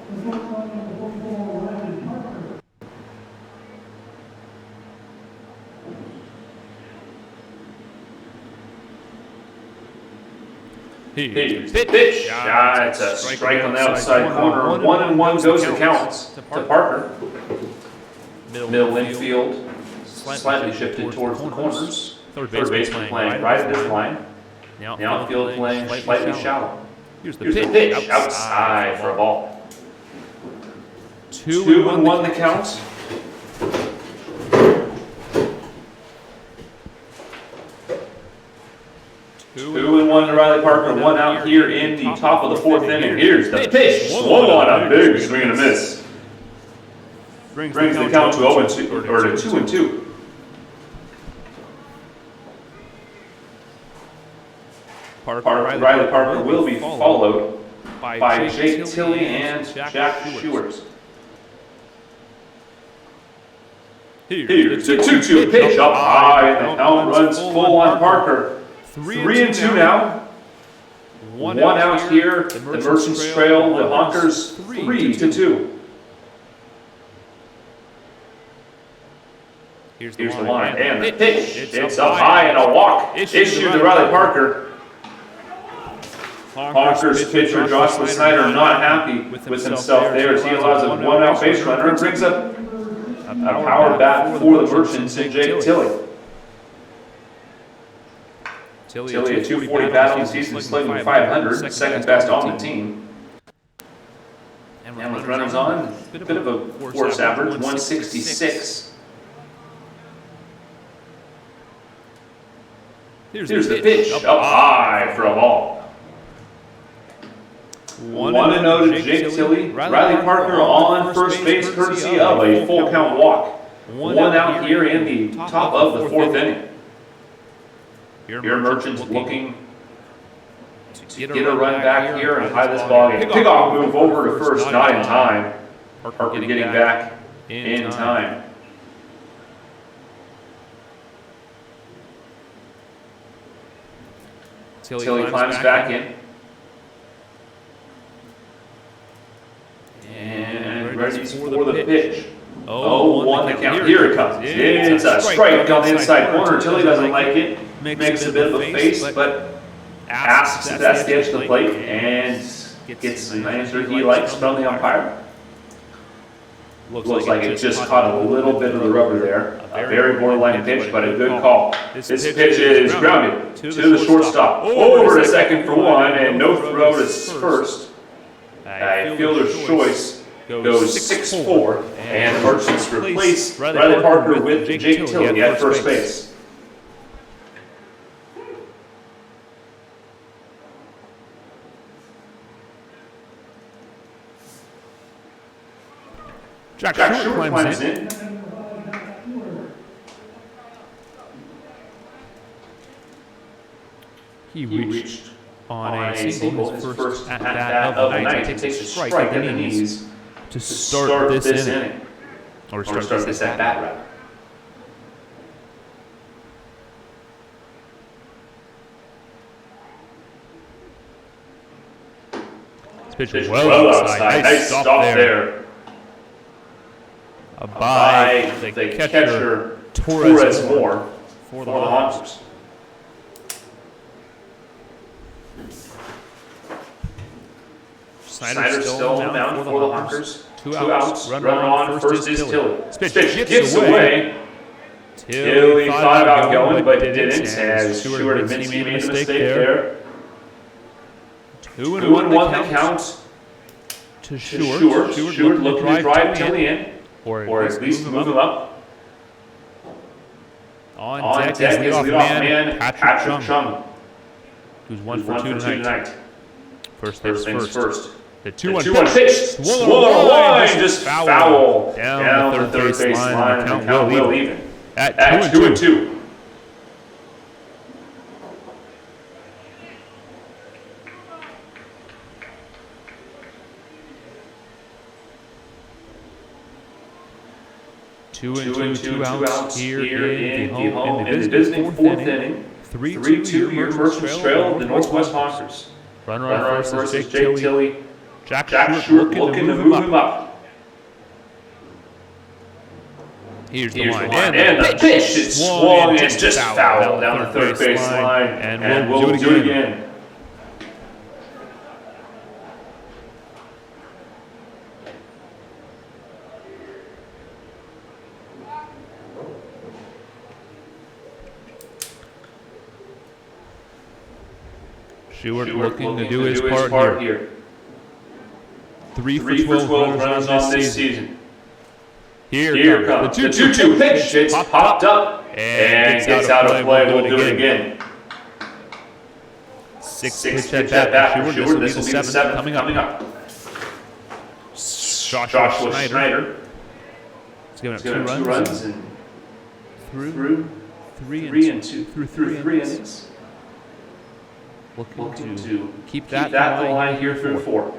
Here's pitch. It's a strike on the outside corner. 1-1 goes the count to Parker. Middle infield slightly shifted towards the corners. Third baseman playing right at this line. The outfield playing slightly shallow. Here's the pitch outside for a ball. 2-1 the count. 2-1 to Riley Parker, 1 out here in the top of the fourth inning. Here's the pitch, swung on a big swing and a miss. Brings the count to 0-2 or to 2-2. Riley Parker will be followed by Jake Tilley and Jack Schewers. Here's the 2-2 pitch up high, and the count runs full on Parker. 3-2 now. One out here. The Merchants trail the Honkers 3-2. Here's the line and the pitch. It's up high and a walk issued to Riley Parker. Honkers pitcher Joshua Snyder not happy with himself there as he allows a 1-out base runner and brings up a power bat for the Merchants and Jake Tilley. Tilley, a 240 bat on the season, slugging 500, second best on the team. And with runners on, a bit of a force average, 166. Here's the pitch, up high for a ball. 1-0 to Jake Tilley. Riley Parker on first base courtesy of a full count walk. 1 out here in the top of the fourth inning. Your Merchants looking to get a run back here and tie this ball game. Pickoff move over to first, not in time. Parker getting back in time. Tilley climbs back in. And ready for the pitch. 0-1 the count. Here it comes. It's a strike on the inside corner. Tilley doesn't like it. Makes a bit of a face, but asks if that's the edge of the plate and gets an answer he likes from the umpire. Looks like it just caught a little bit of the rubber there. A very borderline pitch, but a good call. This pitch is grounded to the shortstop. Over to second for 1, and no throw to first. A fielder's choice goes 6-4, and the Merchants replace Riley Parker with Jake Tilley at first base. Jack Stewart climbs in. He reached on a single, his first at bat of the night. Takes a strike at the knees to start this inning. Or start this at bat, rather. This pitch is well outside. Nice stop there. By the catcher, Torres Moore, for the Honkers. Snyder still on the mound for the Honkers. Two outs. Runner on first is Tilley. Pitch gets away, Tilly thought about going, but didn't, as Stewart and Mincy made a mistake there. 2-1 the count to Stewart. Stewart looking to drive Tilly in, or at least move him up. On deck is leadoff man Patrick Chung, who's 1 for 2 tonight. First things first. The 2-1 pitch, swung on line, just foul down the third base line, and the count will even. At 2-2. Two outs here in the visiting fourth inning. 3-2 your Merchants trail the Northwest Honkers. Runner on first is Jake Tilly. Jack Stewart looking to move him up. Here's the line. And the pitch is swung and just foul down the third base line. And we'll do it again. Stewart looking to do his part here. 3 for 12 runs on this season. Here comes the 2-2 pitch. It's popped up and gets out of play. We'll do it again. Sixth pitch at bat for Stewart. This will be the seventh coming up. Joshua Schneider. He's given up 2 runs and through 3 innings. Looking to keep that line here through 4.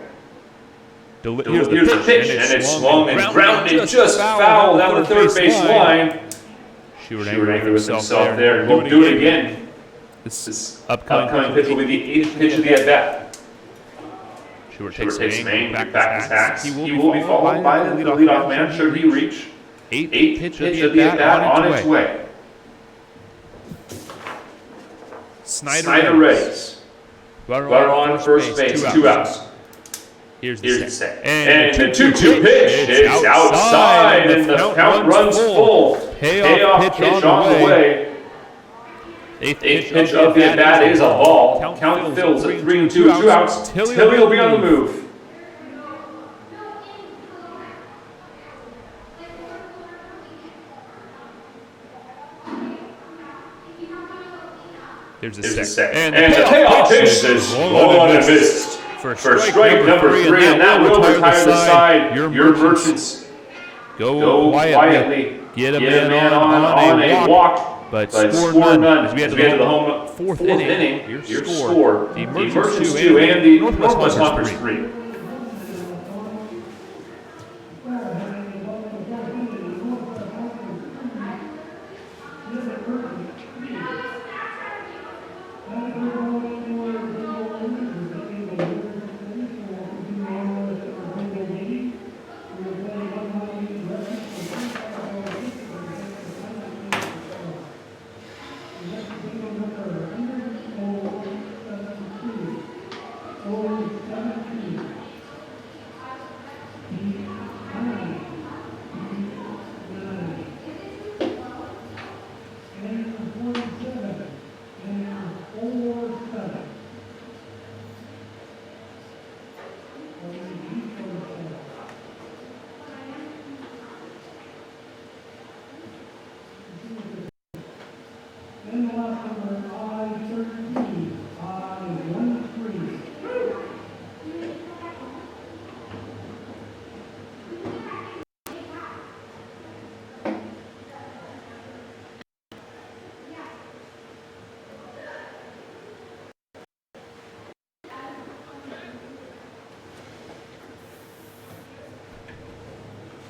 Here's the pitch, and it's swung and grounded just foul down the third base line. Stewart angry with himself there. We'll do it again. This upcoming pitch will be the 8th pitch of the at-bat. Stewart takes aim, back his hacks. He will be followed by the leadoff man should he reach. 8th pitch of the at-bat on its way. Snyder readies. Runner on first base, 2 outs. Here's the set. And the 2-2 pitch is outside, and the count runs full. Payoff pitch on the way. 8th pitch of the at-bat is a ball. Count fills at 3-2, 2 outs. Tilly will be on the move. There's the second. And the payoff pitch is long and missed. For strike number 3, and that will retire the side. Your Merchants go quietly. Get a man on a walk, but score none. As we head to the home 4th inning, your score. The Merchants 2 and the Northwest Honkers 3.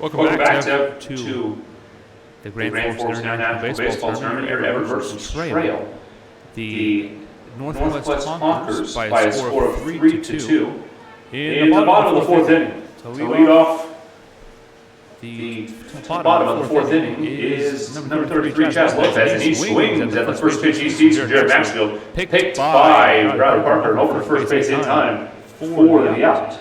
Welcome back to the Grand Forks International Baseball Tournament here at Merchants Trail. The Northwest Honkers by a score of 3-2 in the bottom of the 4th inning. To lead off the bottom of the 4th inning is number 33, Chaz Lopez, and he swings at the first pitch he sees from Jared Maxfield, picked by Bradley Parker, and over to first base in time for the out.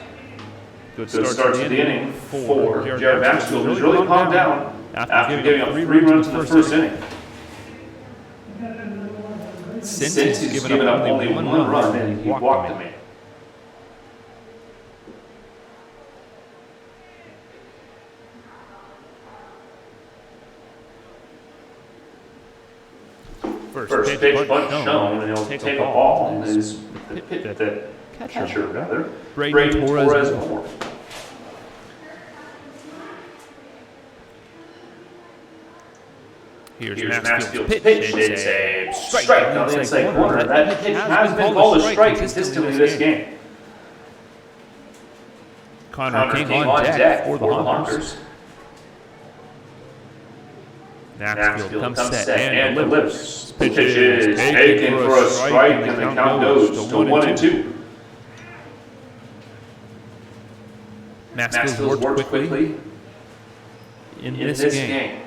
Good start to the inning for Jared Maxfield, who's really calmed down after giving up 3 runs in the first inning. since he's given up only one run, and he walked a man. First pitch, bunt shown, and he'll take a ball, and is the pitch that catcher, rather, Braden Torres Moore. Here's Maxfield's pitch. It's a strike on the inside corner. That pitch has been called a strike consistently this game. Connor King on deck for the Honkers. Maxfield comes set and delivers. Pitch is taken for a strike, and the count goes to 1-2. Maxfield worked quickly in this game.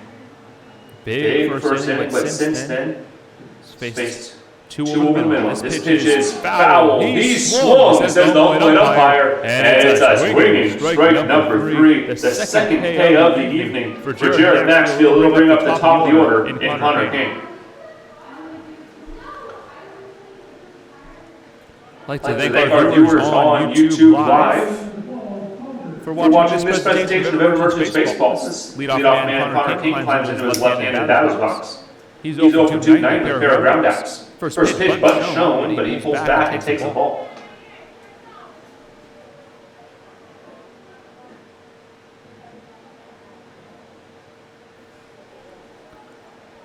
Big first inning, but since then, faced two over the middle. This pitch is foul. He swung, says the home plate umpire, and it's a swinging strike number 3. The second K of the evening for Jared Maxfield. He'll bring up the top of the order in Connor King. I'd like to thank our viewers on YouTube Live for watching this presentation of Emergence Baseball. Leadoff man Connor King climbs into his left-handed batter's box. He's 0 for 2, 9 with a pair of ground outs. First pitch, bunt shown, but he pulls back and takes the ball.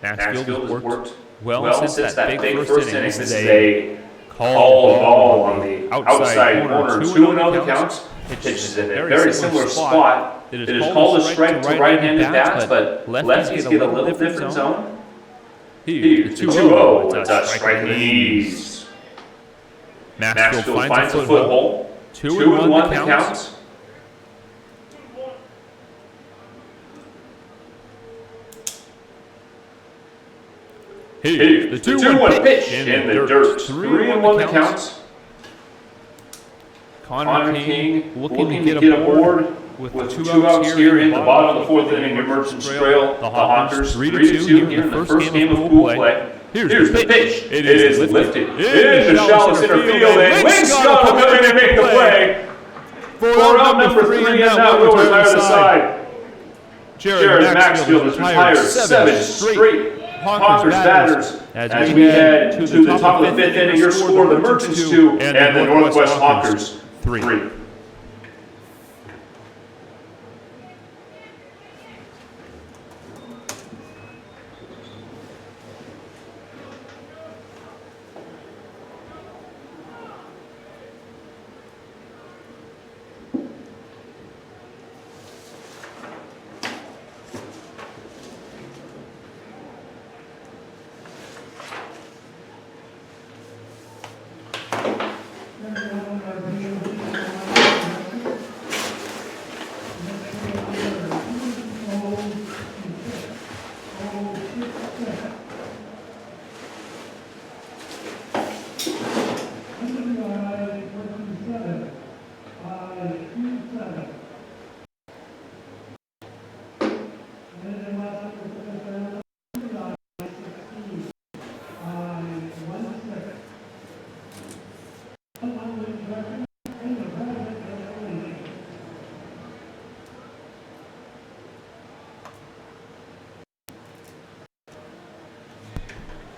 Maxfield has worked well since that big first inning. This is a called ball on the outside corner, 2-0 the count. Pitch is in a very similar spot. It is called a strike to right-handed bats, but lefties get a little different zone. Here, 2-0. It's a strike in the knees. Maxfield finds a foothold. 2-1 the count. Here's the 2-1 pitch in the dirt. 3-1 the count. Connor King looking to get aboard with 2 outs here in the bottom of the 4th inning. Emergence Trail, the Honkers 3-2 here in the first game of pool play. Here's the pitch. It is lifted in the shallow center field, and Winscott will come in and make the play. For out number 3, and now we'll retire the side. Jared Maxfield has retired 7 straight Honkers batters as we head to the top of the 5th inning. Your score, the Merchants 2 and the Northwest Honkers 3.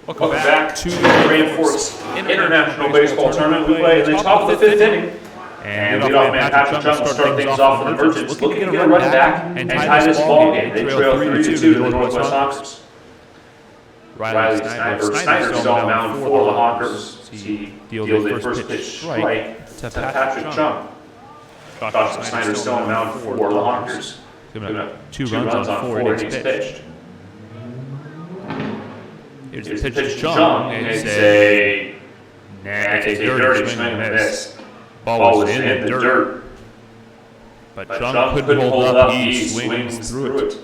Welcome back to the Grand Forks International Baseball Tournament. We play in the top of the 5th inning. And leadoff man Patrick Chung will start things off for the Merchants, looking to get a run back and tie this ball game. They trail 3-2 to the Northwest Honkers. Riley Snyder's on mound for the Honkers. He deals a first pitch strike to Patrick Chung. Josh Snyder's still on mound for the Honkers. Giving up 2 runs on 4 innings pitched. Here's the pitch to Chung. It's a dirty swing and a miss. Ball was in the dirt. But Chung couldn't hold up. He swings through it.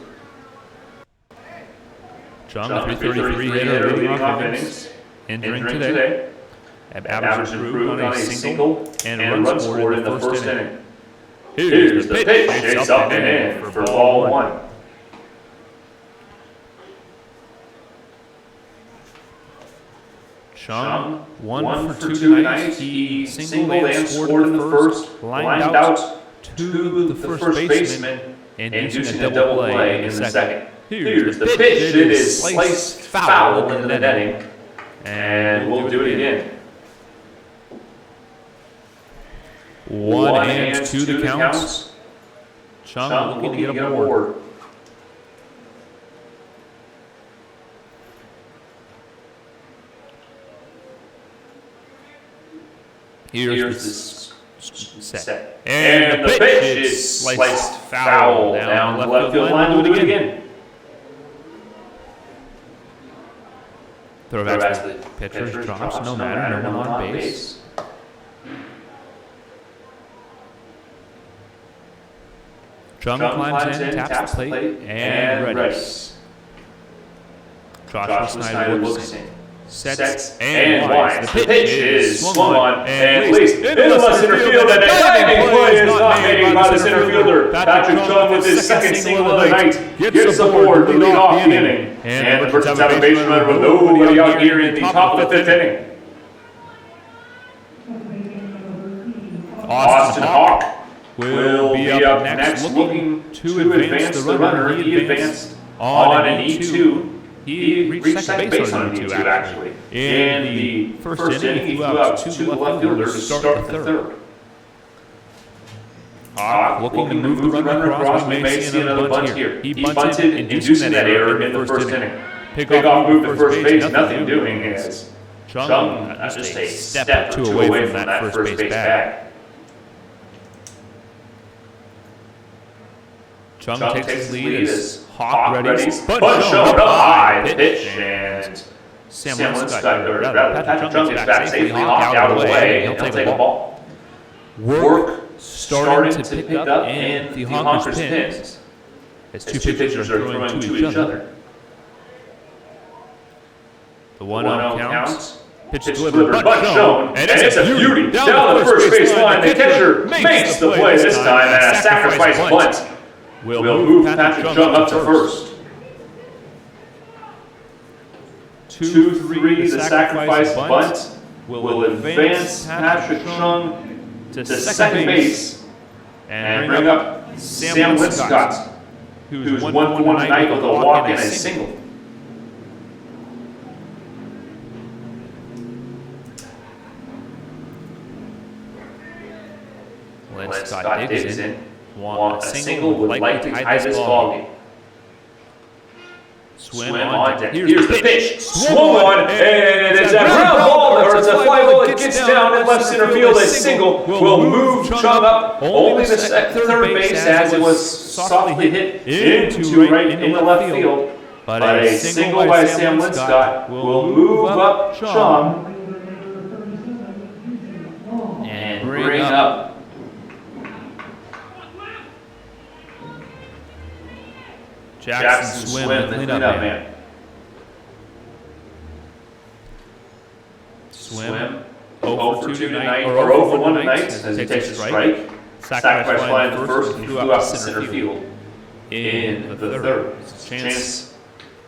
Chung, the 333 hitter, leading off innings, entering today. Average improved on a single and run scored in the first inning. Here's the pitch. It's up and in for ball 1. Chung, one for two tonight. He singled and scored in the first, lined out to the first baseman, inducing a double play in the second. Here's the pitch. It is sliced foul in the netting, and we'll do it again. 1-2 the counts. Chung looking to get aboard. Here's the set. And the pitch is sliced foul down the left field line. We'll do it again. Throw back to the pitcher, drops, no matter, no one on base. Chung climbs in, taps the plate, and ready. Joshua Snyder looks in. Sets and winds. The pitch is swung on and released into left center field. And a diving play is not made by the center fielder. Patrick Chung with his second single of the night gets aboard to lead off the inning. And the Birds have a base runner with nobody out here in the top of the fifth inning. Austin Hawk will be up next looking to advance the runner. He advanced on an E2. He reached second base on an E2, actually. In the first inning, he flew out two left fielders to start the third. Hawk looking to move the runner across. We may see another bunt here. He bunted, inducing that error in the first inning. Pickoff moved to first base, nothing doing as Chung just a step or two away from that first base bag. Chung takes his lead as Hawk readies, but shown up high, pitch, and Sam Linscott, Patrick Chung gets back safely, Hawk out of the way, and he'll take a ball. Work starting to pick up in the Honkers pins as two pitchers are throwing to each other. The 1-0 counts. Pitch delivered, but shown, and it's a beauty. Down the first base line, the catcher makes the play this time, and a sacrifice bunt will move Patrick Chung up to first. 2-3, the sacrifice bunt will advance Patrick Chung to second base and bring up Sam Linscott, who's 1-1 tonight with a walk and a single. Linscott digs in. A single would likely tie this ball game. Swim on deck. Here's the pitch. Swung on, and it's a ground ball, or it's a fly ball. It gets down in left center field. A single will move Chung up only the third base as it was softly hit into right in the left field. But a single by Sam Linscott will move up Chung and bring up Jackson Swim, the cleanup man. Swim, 0 for 2 tonight, or 0 for 1 tonight, as he takes a strike. Sacrifice fly in the first and flew out to center field in the third. Chance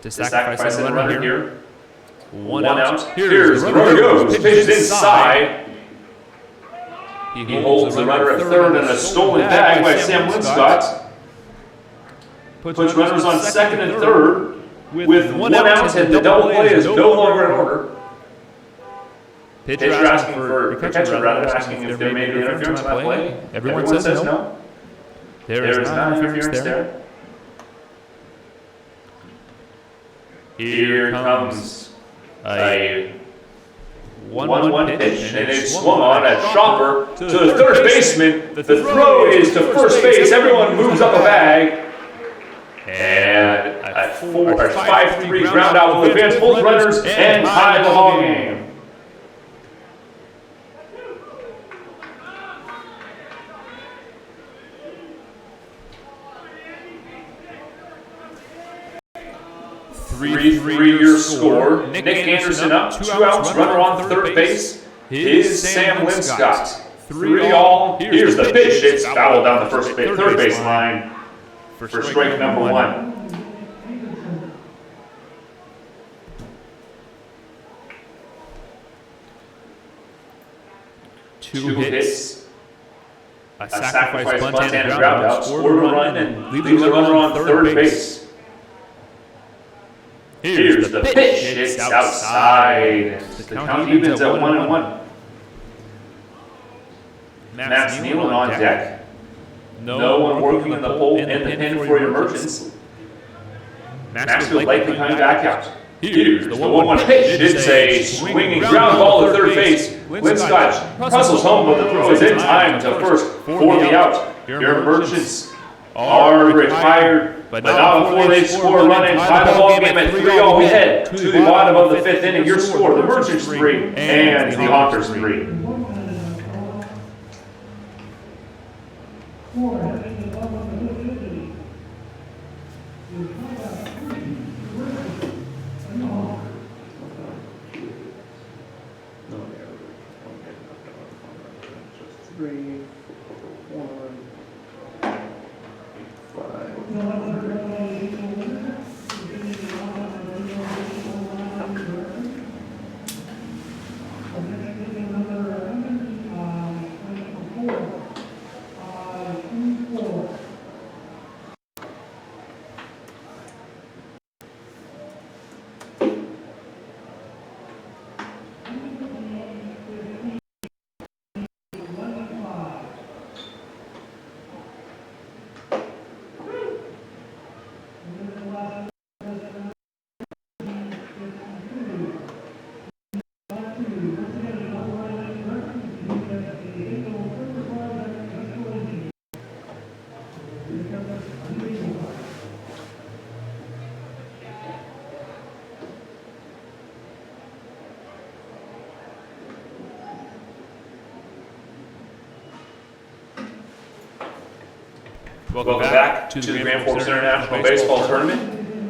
to sacrifice the runner here. 1 out. Here's the runner goes. Pitches inside. He holds the runner at third and a stolen bag by Sam Linscott. Puts runners on second and third with 1 out, and the double play is no longer in order. Pitcher asking for catcher rather asking if there may be interference on that play. Everyone says no. There is not interference there. Here comes a 1-1 pitch, and it's swung on at Chopper to the third baseman. The throw is to first base. Everyone moves up a bag. And a 5-3 ground out will advance both runners and tie the ball game. Three-3 score. Nick Anderson up, 2 outs, runner on third base. Is Sam Linscott. 3-all. Here's the pitch. It's fouled down the third base line for strike number 1. 2 hits, a sacrifice bunt and a ground out, scored a run and leaves a runner on third base. Here's the pitch. It's outside. The count evens at 1-1. Matt's kneeling on deck. No one working in the pen for your merchants. Maxfield likely coming back out. Here's the 1-1 pitch. It's a swinging ground ball to third base. Linscott hustles home, but the throw is in time to first for the out. Your merchants are retired, but not before they score a run and tie the ball game at 3-all. We head to the bottom of the 5th inning. Your score: the Merchants 3 and the Honkers 3. Welcome back to the Grand Forks International Baseball Tournament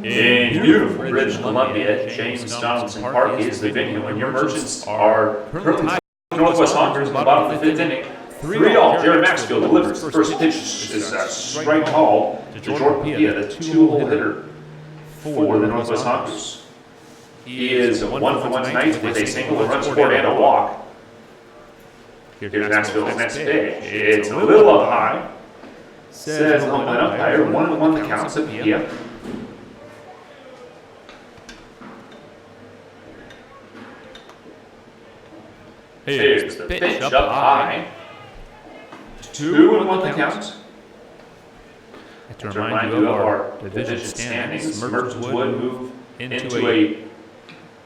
in beautiful British Columbia. James Donaldson Park is the venue, and your Merchants are currently tied with Northwest Honkers in the bottom of the 5th inning. 3-all. Jared Maxfield delivers. The first pitch is a strike call to Jordan Pia, the 2-hole hitter for the Northwest Honkers. He is 1 for 1 tonight with a single, a run scored, and a walk. Here's Maxfield's next pitch. It's a little up high. Says the home umpire, 1-1 the count to Pia. Here's the pitch up high. 2-1 the count. To remind you of our division standings, Merchants would move into a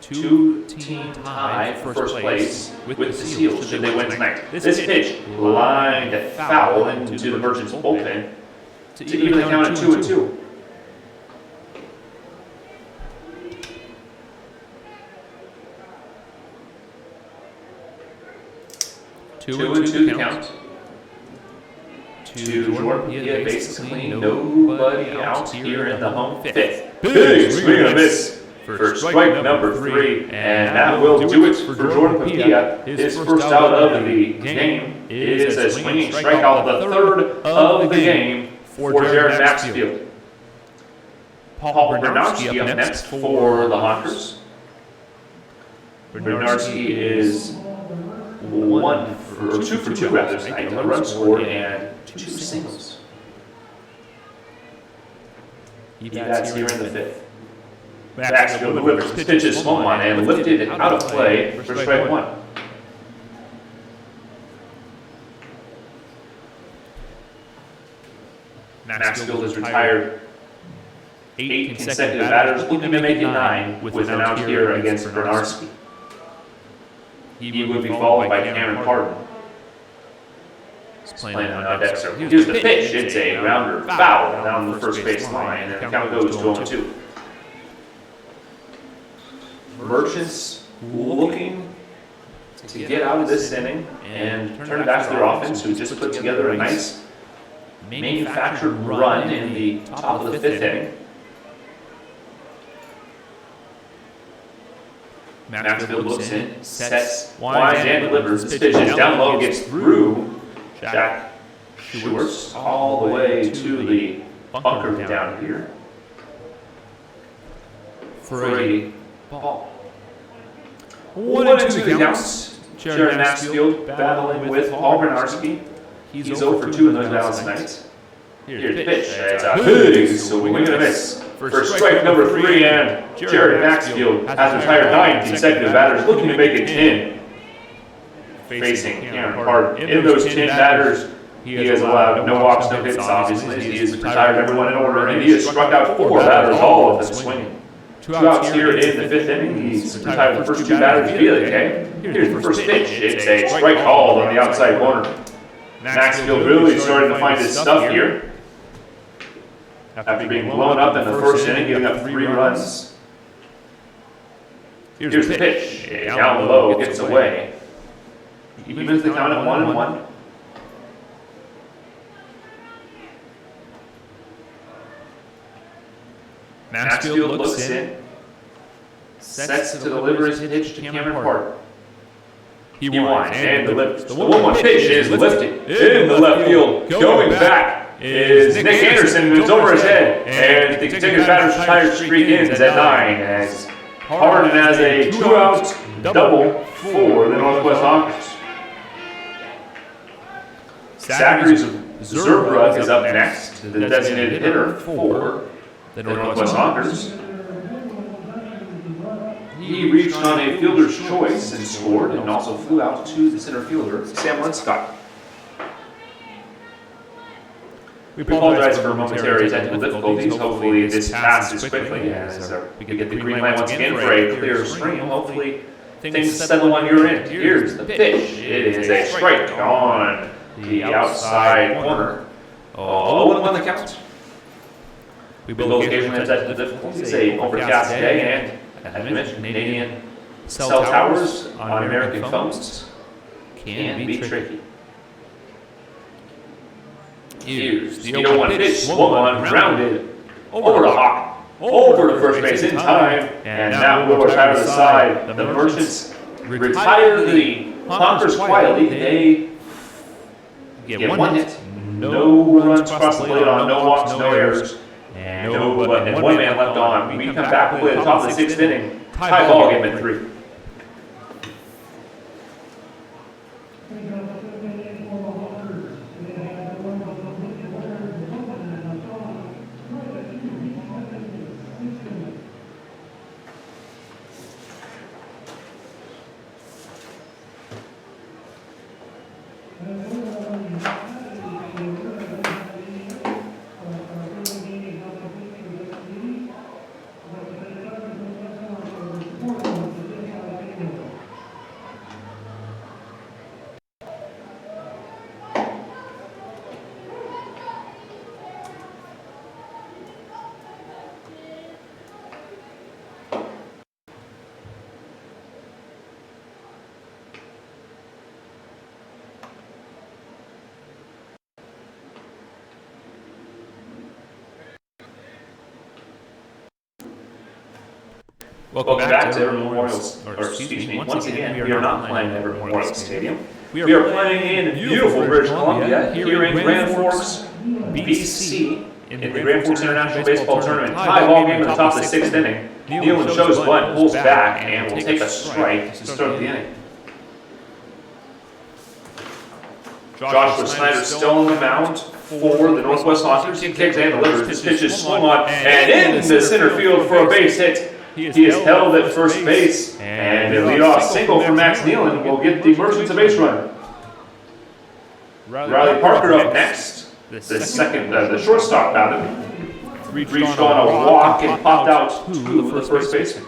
2-team tie for first place with the Seals should they win tonight. This pitch lined foul into the Merchants bullpen to even the count at 2-2. 2-2 the count. To Jordan Pia, basically nobody out here in the home 5th. Big swing and a miss for strike number 3, and that will do it for Jordan Pia. His first out of the game is a swinging strikeout, the 3rd of the game for Jared Maxfield. Paul Bernarski up next for the Honkers. Bernarski is 2 for 2 rather tonight, a run scored and 2 singles. He bats here in the 5th. Maxfield delivers. This pitch is swung on and lifted out of play for strike 1. Maxfield is retired 8 consecutive batters, looking to make it 9 with an out here against Bernarski. He would be followed by Cameron Pardon. He's playing on deck. So here's the pitch. It's a rounder foul down the first base line, and the count goes to 0-2. Merchants looking to get out of this inning and turn it back to their offense, who just put together a nice manufactured run in the top of the 5th inning. Maxfield looks in, sets wide and delivers. This pitch is down low, gets through Jack Schwartz all the way to the bunker down here for a ball. 1-2 the counts Jared Maxfield battling with Paul Bernarski. He's 0 for 2 in those battles tonight. Here's the pitch. It's a big swing and a miss. For strike number 3, and Jared Maxfield has retired 9 consecutive batters, looking to make it 10. Facing Cameron Hart. In those 10 batters, he has allowed no walks, no hits, obviously. He has retired everyone in order, and he has struck out 4 batters, all of them swinging. 2 outs here in the 5th inning. He's retired the first 2 batters via the K. Here's the first pitch. It's a strike called on the outside corner. Maxfield really starting to find his stuff here. After being blown up in the first inning, giving up 3 runs. Here's the pitch. Down low, gets away. He evens the count at 1-1. Maxfield looks in, sets to deliver his pitch to Cameron Hart. He winds and delivers. The 1-1 pitch is lifted in the left field. Going back is Nick Anderson, who's over his head, and the consecutive batters retired streak ends at 9 as Harden has a 2-out double for the Northwest Honkers. Zachary Zerbrug is up next, the designated hitter for the Northwest Honkers. He reached on a fielder's choice and scored, and also flew out to the center fielder, Sam Linscott. We apologize for momentary technical difficulties. Hopefully this passes quickly as we get the green light once again for a clear stream. Hopefully things settle on your end. Here's the pitch. It is a strike on the outside corner. 0-1 the count. We will occasionally have technical difficulties. A overcast day, and as I mentioned, Canadian cell towers on American phones can be tricky. Here's the 0-1 pitch, swung on, grounded over the hawk, over to first base in time, and now we'll retire to the side. The Merchants retire the Honkers quietly. They get 1 hit, no runs crossed the plate on, no walks, no errors, and 1 man left on. We come back to play the top of the 6th inning, tie ball game at 3. Welcome back to Everett Memorial's, once again, we are not playing at Everett Memorial Stadium. We are playing in beautiful British Columbia, here in Grand Forks, BC, in the Grand Forks International Baseball Tournament. Tie ball game in the top of the 6th inning. Nealon shows bunt, pulls back, and will take a strike to start the inning. Joshua Snyder still on the mound for the Northwest Honkers. He kicks and delivers. This pitch is swung on and into center field for a base hit. He is held at first base, and a leadoff single from Max Nealon will get the Merchants a base runner. Riley Parker up next. The shortstop batted. Reached on a walk and popped out to the first baseman.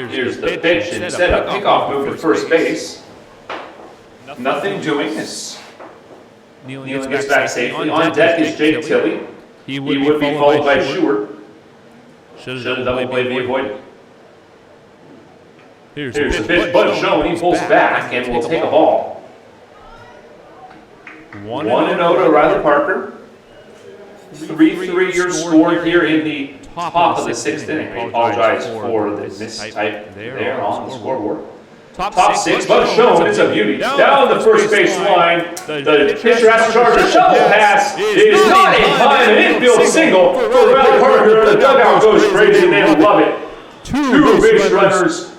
Here's the pitch. Instead of pickoff move to first base. Nothing doing this. Nealon gets back safely. On deck is Jake Tilley. He would be followed by Stewart. Should have double play be avoided. Here's the pitch, but shown. He pulls back and will take a ball. 1-0 to Riley Parker. 3-3 your score here in the top of the 6th inning. I apologize for the mistype there on the scoreboard. Top six, but shown. It's a beauty. Down the first base line. The pitcher has to charge a shovel pass. It is not in time. An infield single for Riley Parker. The dugout goes crazy. They love it. Two base runners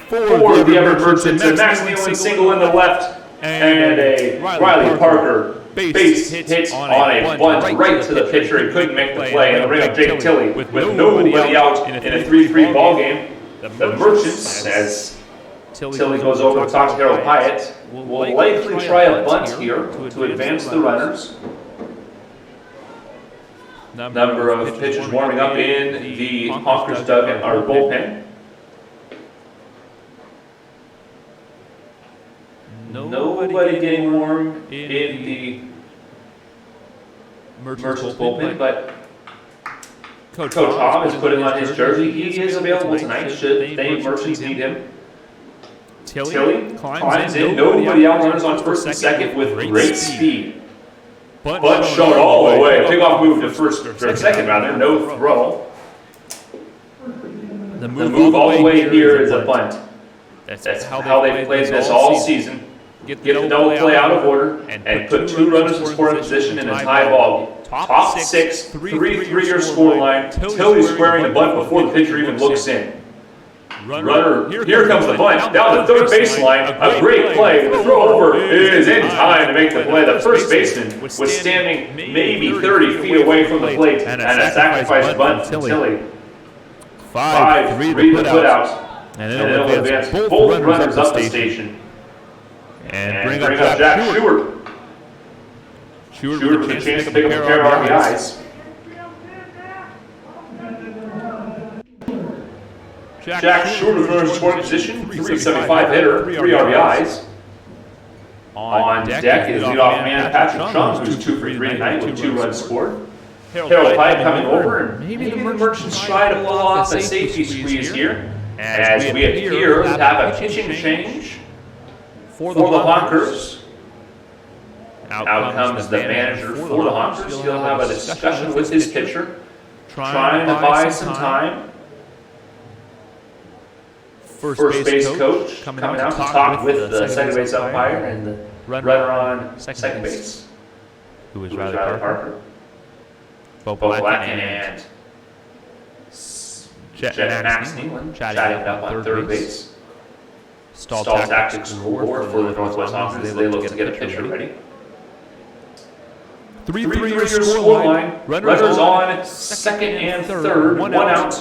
for the Everett Merchants. A Max Nealon single in the left, and a Riley Parker base hit on a bunt right to the pitcher. He couldn't make the play. And the ring of Jake Tilley with nobody out in a 3-3 ball game. The Merchants, as Tilley goes over to talk to Harold Hyatt, will likely try a bunt here to advance the runners. Number of pitchers warming up in the Honkers dugout or bullpen. Nobody getting warm in the Merchants bullpen, but Coach Tom is putting on his jersey. He is available tonight should the Merchants need him. Tilley climbs in. Nobody out, runners on first and second with great speed. But shown all the way. Pickoff move to first or second rather. No throw. The move all the way here is a bunt. That's how they played this all season. Get the double play out of order and put two runners in scoring position in a tie ball game. Top six, 3-3-year score line. Tilley squaring the bunt before the pitcher even looks in. Runner, here comes the bunt, down the third baseline. A great play. The throw over is in time to make the play. The first baseman was standing maybe 30 feet away from the plate, and a sacrifice bunt from Tilley. 5-3 the put out, and it'll advance both runners up the station. And bring up Jack Stewart. Stewart with a chance to pick up a pair of RBIs. Jack Stewart with runners in scoring position, 375 hitter, 3 RBIs. On deck is leadoff man Patrick Chung, who's 2 for 3 tonight with 2 runs scored. Harold Hyde coming over, and maybe the Merchants try to pull off a safety squeeze here, as we appear to have a pitching change for the Honkers. Out comes the manager for the Honkers. He'll have a discussion with his pitcher, trying to buy some time. First base coach coming out to talk with the second base umpire and the runner on second base, who is Riley Parker. Bo Blacken and Max Nealon chatting up on third base. Stall tactics score for the Northwest Honkers as they look to get a pitcher ready. 3-3 score line. Runners on second and third. One out.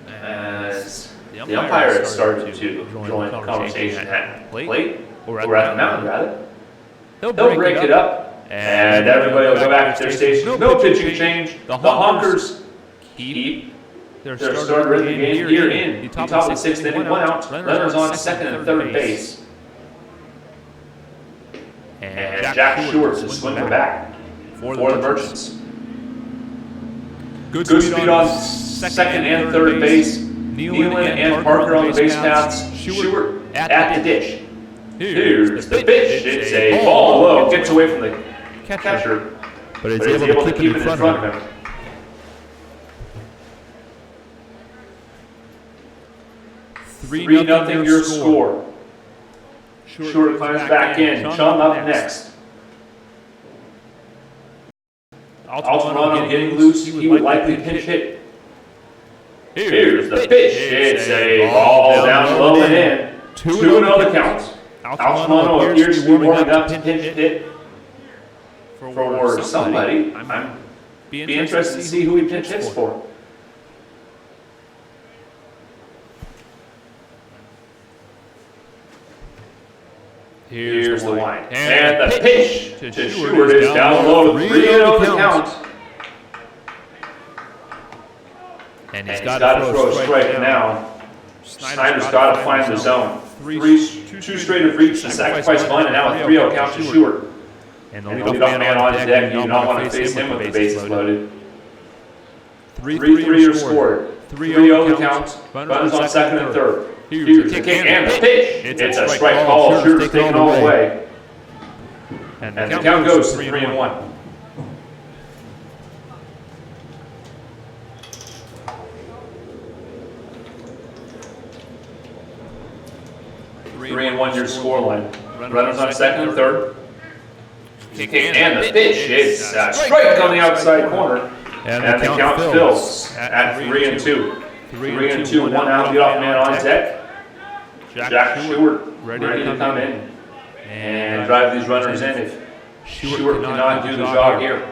As the umpire has started to join the conversation at the plate, or at the mound rather. He'll break it up, and everybody will go back to their station. No pitching change. The Honkers keep their starter in the game here in the top of the sixth inning. One out. Runners on second and third base. And Jack Stewart is swinging back for the Merchants. Good speed on second and third base. Nealon and Parker on the base paths. Stewart at the dish. Here's the pitch. It's a ball low. Gets away from the catcher, but is able to keep it in front of him. 3-0 your score. Stewart climbs back in. Chum up next. Altamirano getting loose. He would likely pinch hit. Here's the pitch. It's a ball down low and in. 2-0 the count. Altamirano appears to be warming up to pinch hit for somebody. I'm be interested to see who he pinch hits for. Here's the line. And the pitch to Stewart is down low. 3-0 the count. And he's got to throw a strike now. Snyder's got to find the zone. Two straight have reached the sacrifice bunt, and now a 3-0 count to Stewart. And the leadoff man on deck, you do not want to face him with the bases loaded. 3-3 your score. 3-0 the count. Runners on second and third. Here's the kick and the pitch. It's a strike call. Stewart's taken all the way. And the count goes to 3-1. 3-1 your scoreline. Runners on second and third. And the pitch is strike on the outside corner. And the count fills at 3-2. 3-2, 1 out, the off man on deck. Jack Stewart ready to come in and drive these runners in if Stewart cannot do the job here.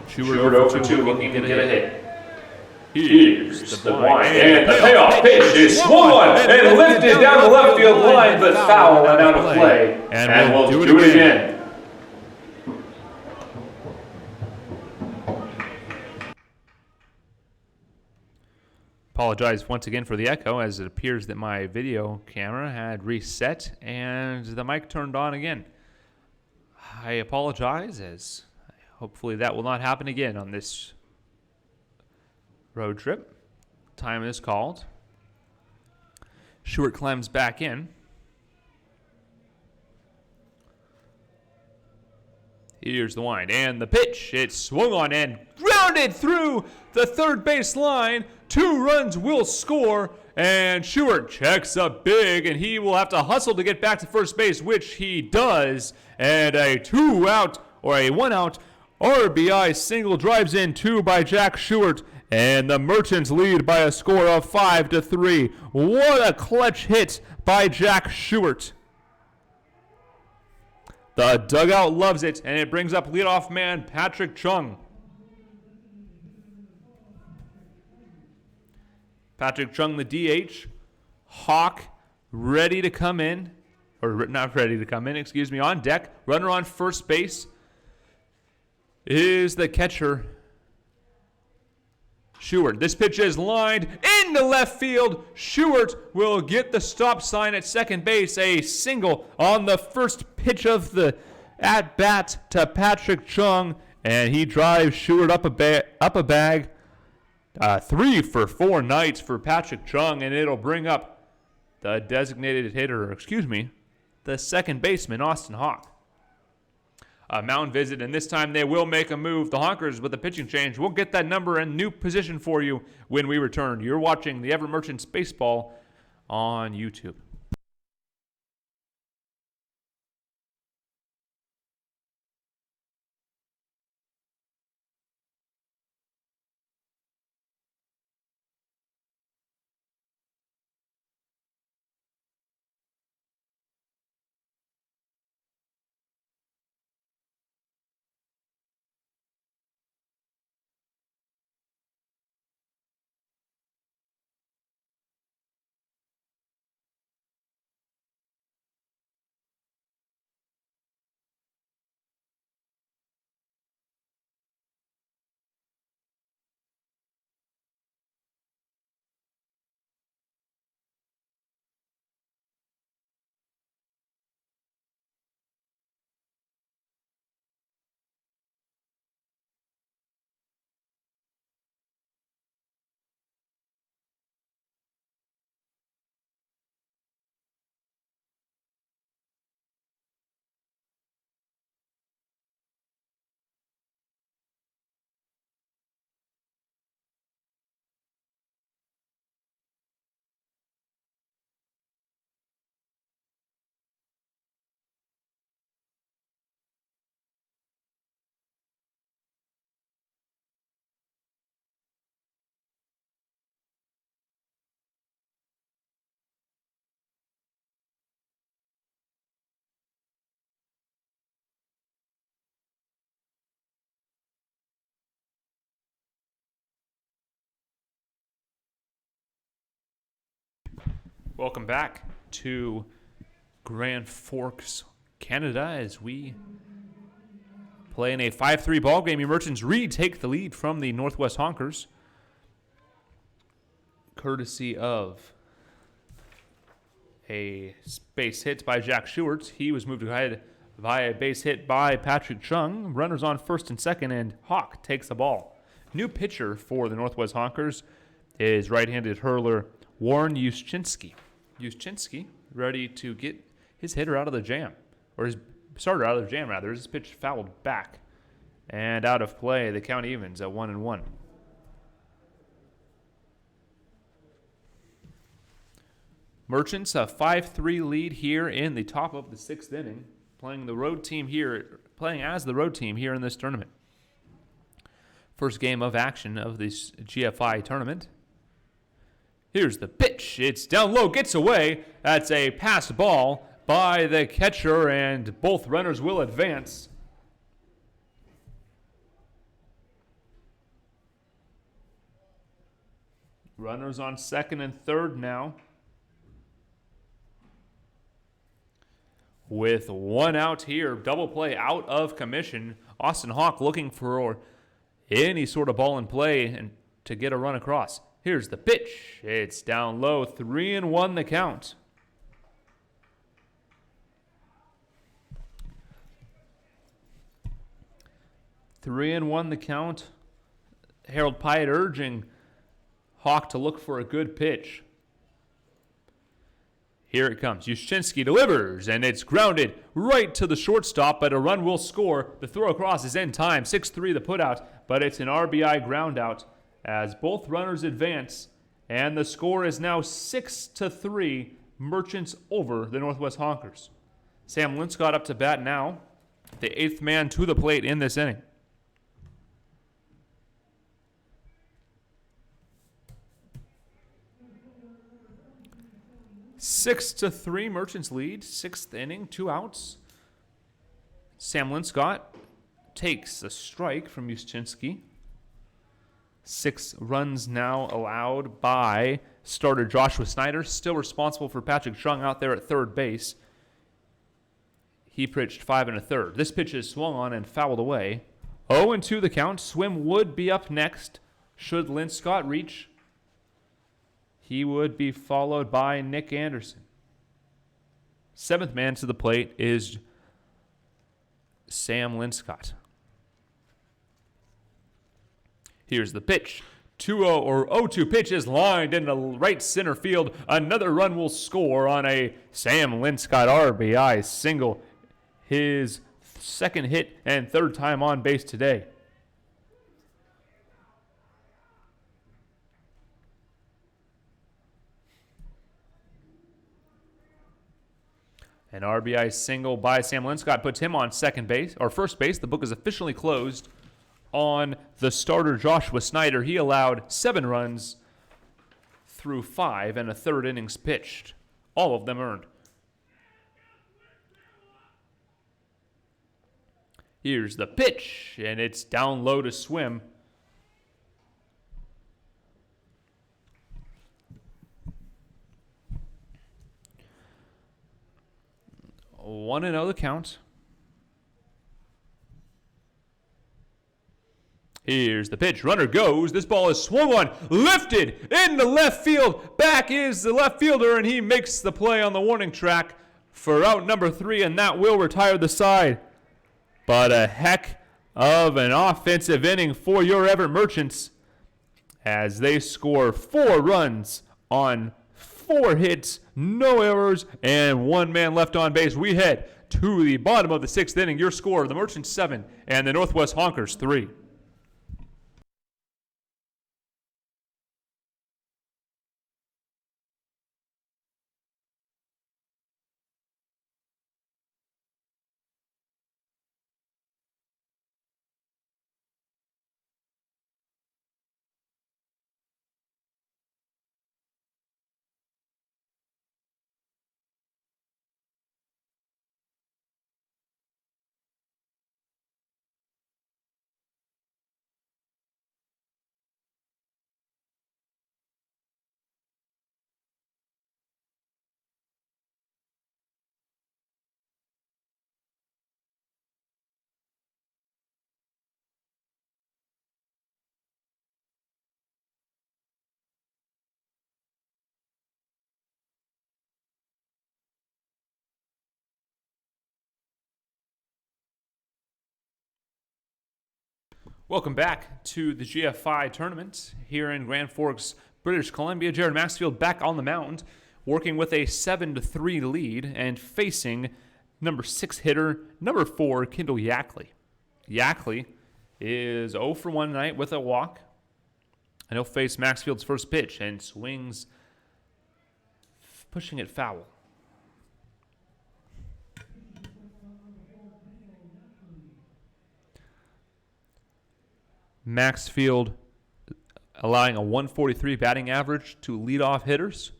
Stewart over 2, looking to get a hit. Here's the blind, and the payoff pitch is swung and lifted down the left field line, but foul and out of play. And we'll do it again. Apologize once again for the echo, as it appears that my video camera had reset and the mic turned on again. I apologize, as hopefully that will not happen again on this road trip. Time is called. Stewart climbs back in. Here's the wind and the pitch. It's swung on and grounded through the third base line. 2 runs will score, and Stewart checks up big, and he will have to hustle to get back to first base, which he does. And a 2-out or a 1-out RBI single drives in 2 by Jack Stewart, and the Merchants lead by a score of 5-3. What a clutch hit by Jack Stewart. The dugout loves it, and it brings up leadoff man Patrick Chung. Patrick Chung, the DH. Hawk ready to come in, or not ready to come in, excuse me, on deck. Runner on first base is the catcher, Stewart. This pitch is lined into left field. Stewart will get the stop sign at second base. A single on the first pitch of the at-bat to Patrick Chung, and he drives Stewart up a bag. 3 for 4 nights for Patrick Chung, and it'll bring up the designated hitter, the second baseman, Austin Hawk. A mound visit, and this time they will make a move. The Honkers with a pitching change. We'll get that number and new position for you when we return. You're watching the Everett Merchants Baseball on YouTube. Welcome back to Grand Forks, Canada, as we play in a 5-3 ball game. Your Merchants retake the lead from the Northwest Honkers, courtesy of a base hit by Jack Stewart. He was moved ahead via a base hit by Patrick Chung. Runners on first and second, and Hawk takes the ball. New pitcher for the Northwest Honkers is right-handed hurler Warren Yuschinski. Yuschinski ready to get his hitter out of the jam, or his starter out of the jam, rather. His pitch fouled back and out of play. The count evens at 1-1. Merchants a 5-3 lead here in the top of the 6th inning, playing as the road team here in this tournament. First game of action of this GFI tournament. Here's the pitch. It's down low, gets away. That's a pass ball by the catcher, and both runners will advance. Runners on second and third now. With one out here, double play out of commission. Austin Hawk looking for any sort of ball in play and to get a run across. Here's the pitch. It's down low, 3-1 the count. Harold Pyatt urging Hawk to look for a good pitch. Here it comes. Yushchinski delivers, and it's grounded right to the shortstop, but a run will score. The throw across is in time. 6-3 the putout, but it's an RBI ground out as both runners advance, and the score is now 6-3, Merchants over the Northwest Honkers. Sam Linscott up to bat now, the 8th man to the plate in this inning. Six to 3, Merchants lead. 6th inning, 2 outs. Sam Linscott takes a strike from Yushchinski. 6 runs now allowed by starter Joshua Snyder, still responsible for Patrick Chung out there at third base. He pitched 5 1/3. This pitch is swung on and fouled away. 0-2 the count. Swim would be up next should Linscott reach. He would be followed by Nick Anderson. 7th man to the plate is Sam Linscott. Here's the pitch. 0-2 pitch is lined into right center field. Another run will score on a Sam Linscott RBI single. His 2nd hit and 3rd time on base today. An RBI single by Sam Linscott puts him on first base. The book is officially closed on the starter Joshua Snyder. He allowed 7 runs through 5 1/3 innings pitched. All of them earned. Here's the pitch, and it's down low to Swim. One and 0 the count. Here's the pitch. Runner goes. This ball is swung on, lifted into left field. Back is the left fielder, and he makes the play on the warning track for out number 3, and that will retire the side. But a heck of an offensive inning for your Everett Merchants as they score 4 runs on 4 hits, no errors, and 1 man left on base. We head to the bottom of the 6th inning. Your score, the Merchants 7 and the Northwest Honkers 3. Welcome back to the GFI tournament here in Grand Forks, British Columbia. Jared Maxfield back on the mound, working with a 7-3 lead and facing number 6 hitter, number 4, Kendall Yackley. Yackley is 0 for 1 tonight with a walk, and he'll face Maxfield's first pitch and swings pushing it foul. Maxfield allowing a 143 batting average to leadoff hitters.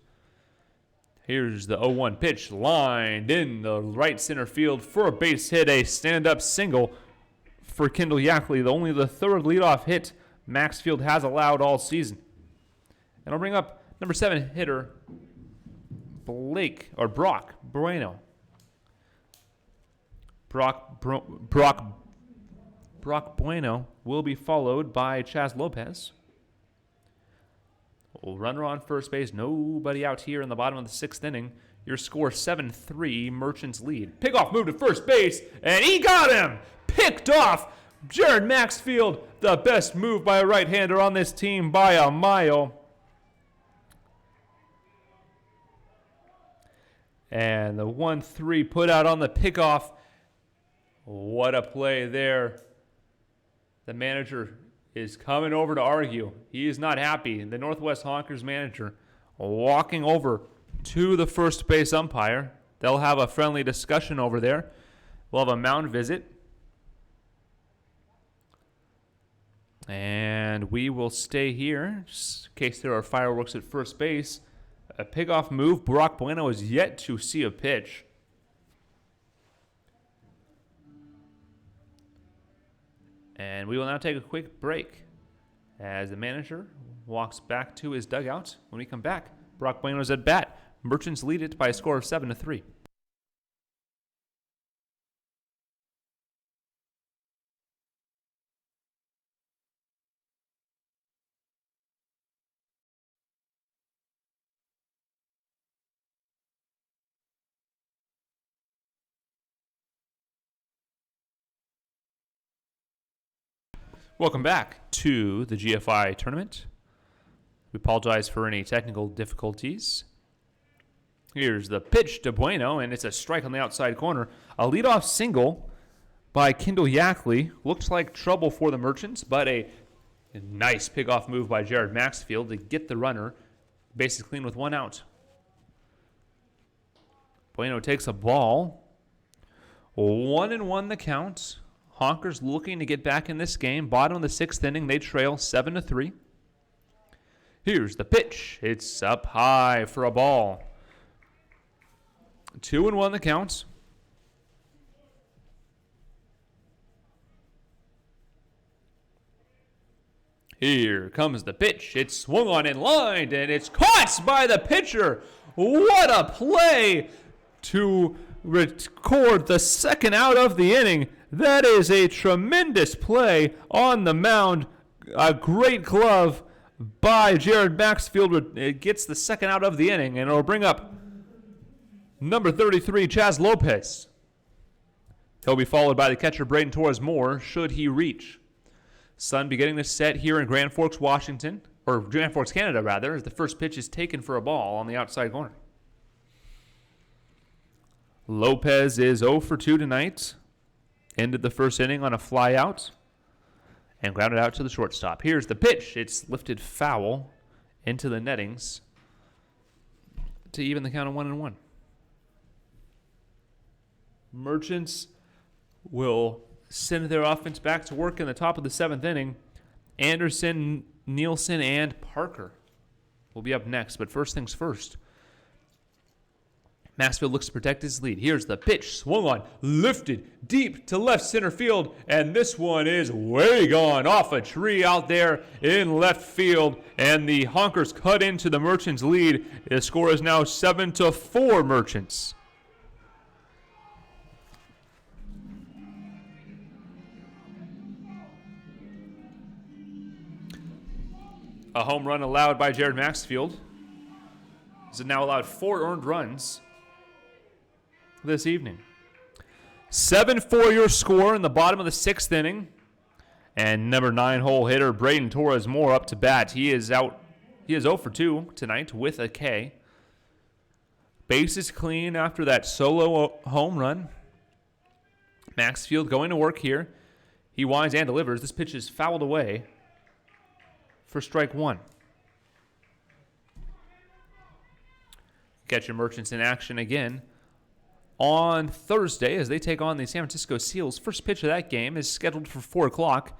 Here's the 0-1 pitch, lined in the right center field for a base hit, a stand-up single for Kendall Yackley, only the third leadoff hit Maxfield has allowed all season. And I'll bring up number 7 hitter Brock Bueno. Brock Bueno will be followed by Chaz Lopez. Runner on first base, nobody out here in the bottom of the 6th inning. Your score 7-3, Merchants lead. Pickoff move to first base, and he got him! Picked off Jared Maxfield, the best move by a right-hander on this team by a mile. And the 1-3 put out on the pickoff. What a play there. The manager is coming over to argue. He is not happy. The Northwest Honkers manager walking over to the first base umpire. They'll have a friendly discussion over there. We'll have a mound visit. And we will stay here just in case there are fireworks at first base. A pickoff move. Brock Bueno is yet to see a pitch. And we will now take a quick break as the manager walks back to his dugout. When we come back, Brock Bueno's at bat. Merchants lead it by a score of 7-3. Welcome back to the GFI tournament. We apologize for any technical difficulties. Here's the pitch to Bueno, and it's a strike on the outside corner. A leadoff single by Kendall Yackley. Looks like trouble for the Merchants, but a nice pickoff move by Jared Maxfield to get the runner. Bases clean with 1 out. Bueno takes a ball. 1-1 the count. Honkers looking to get back in this game. Bottom of the 6th inning, they trail 7-3. Here's the pitch. It's up high for a ball. 2-1 the count. Here comes the pitch. It's swung on in line, and it's caught by the pitcher. What a play to record the second out of the inning. That is a tremendous play on the mound. A great glove by Jared Maxfield. It gets the second out of the inning, and it'll bring up number 33, Chaz Lopez. He'll be followed by the catcher, Braden Torres-Moore, should he reach. Sun beginning to set here in Grand Forks, Washington, or Grand Forks, Canada, rather, as the first pitch is taken for a ball on the outside corner. Lopez is 0 for 2 tonight. Ended the first inning on a fly out and grounded out to the shortstop. Here's the pitch. It's lifted foul into the nettings to even the count of 1-1. Merchants will send their offense back to work in the top of the 7th inning. Anderson, Nielsen, and Parker will be up next. But first things first. Maxfield looks to protect his lead. Here's the pitch. Swung on, lifted deep to left center field. And this one is way gone off a tree out there in left field. And the Honkers cut into the Merchants' lead. The score is now 7-4 Merchants. A home run allowed by Jared Maxfield. He's now allowed 4 earned runs this evening. 7-4 your score in the bottom of the 6th inning. And number 9 hole hitter Braden Torres-Moore up to bat. He is out. He is 0 for 2 tonight with a K. Bases clean after that solo home run. Maxfield going to work here. He winds and delivers. This pitch is fouled away for strike 1. Catch your Merchants in action again on Thursday as they take on the San Francisco Seals. First pitch of that game is scheduled for 4 o'clock.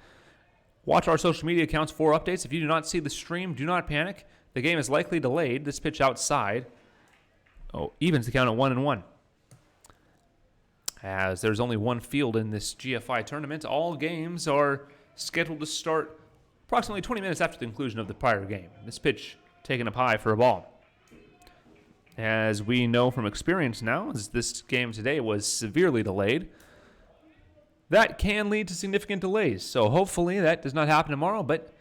Watch our social media accounts for updates. If you do not see the stream, do not panic. The game is likely delayed. This pitch outside evens the count at 1-1. As there's only one field in this GFI tournament, all games are scheduled to start approximately 20 minutes after the conclusion of the prior game. This pitch taken up high for a ball. As we know from experience now, as this game today was severely delayed, that can lead to significant delays. So hopefully that does not happen tomorrow, but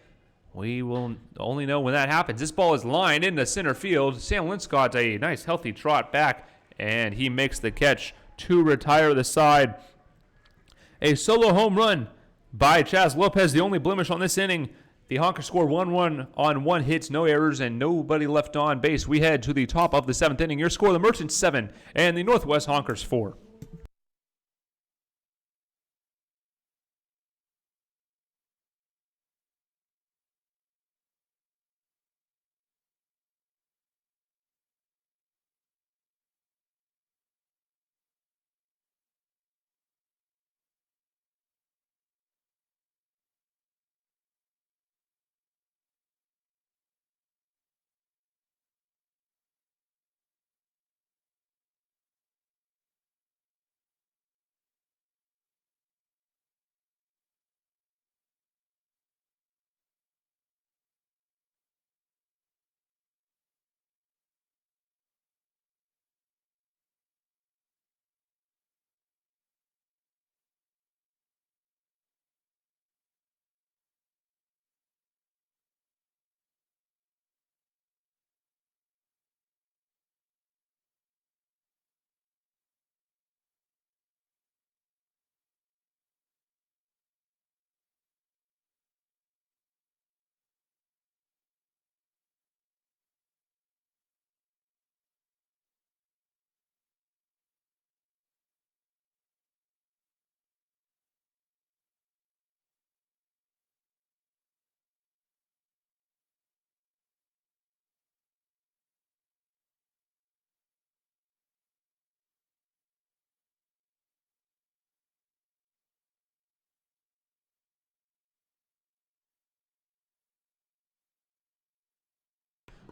we will only know when that happens. This ball is lined into center field. Sam Linscott's a nice healthy trot back, and he makes the catch to retire the side. A solo home run by Chaz Lopez, the only blemish on this inning. The Honkers score 1-1 on 1 hit, no errors, and nobody left on base. We head to the top of the 7th inning. Your score, the Merchants 7 and the Northwest Honkers 4.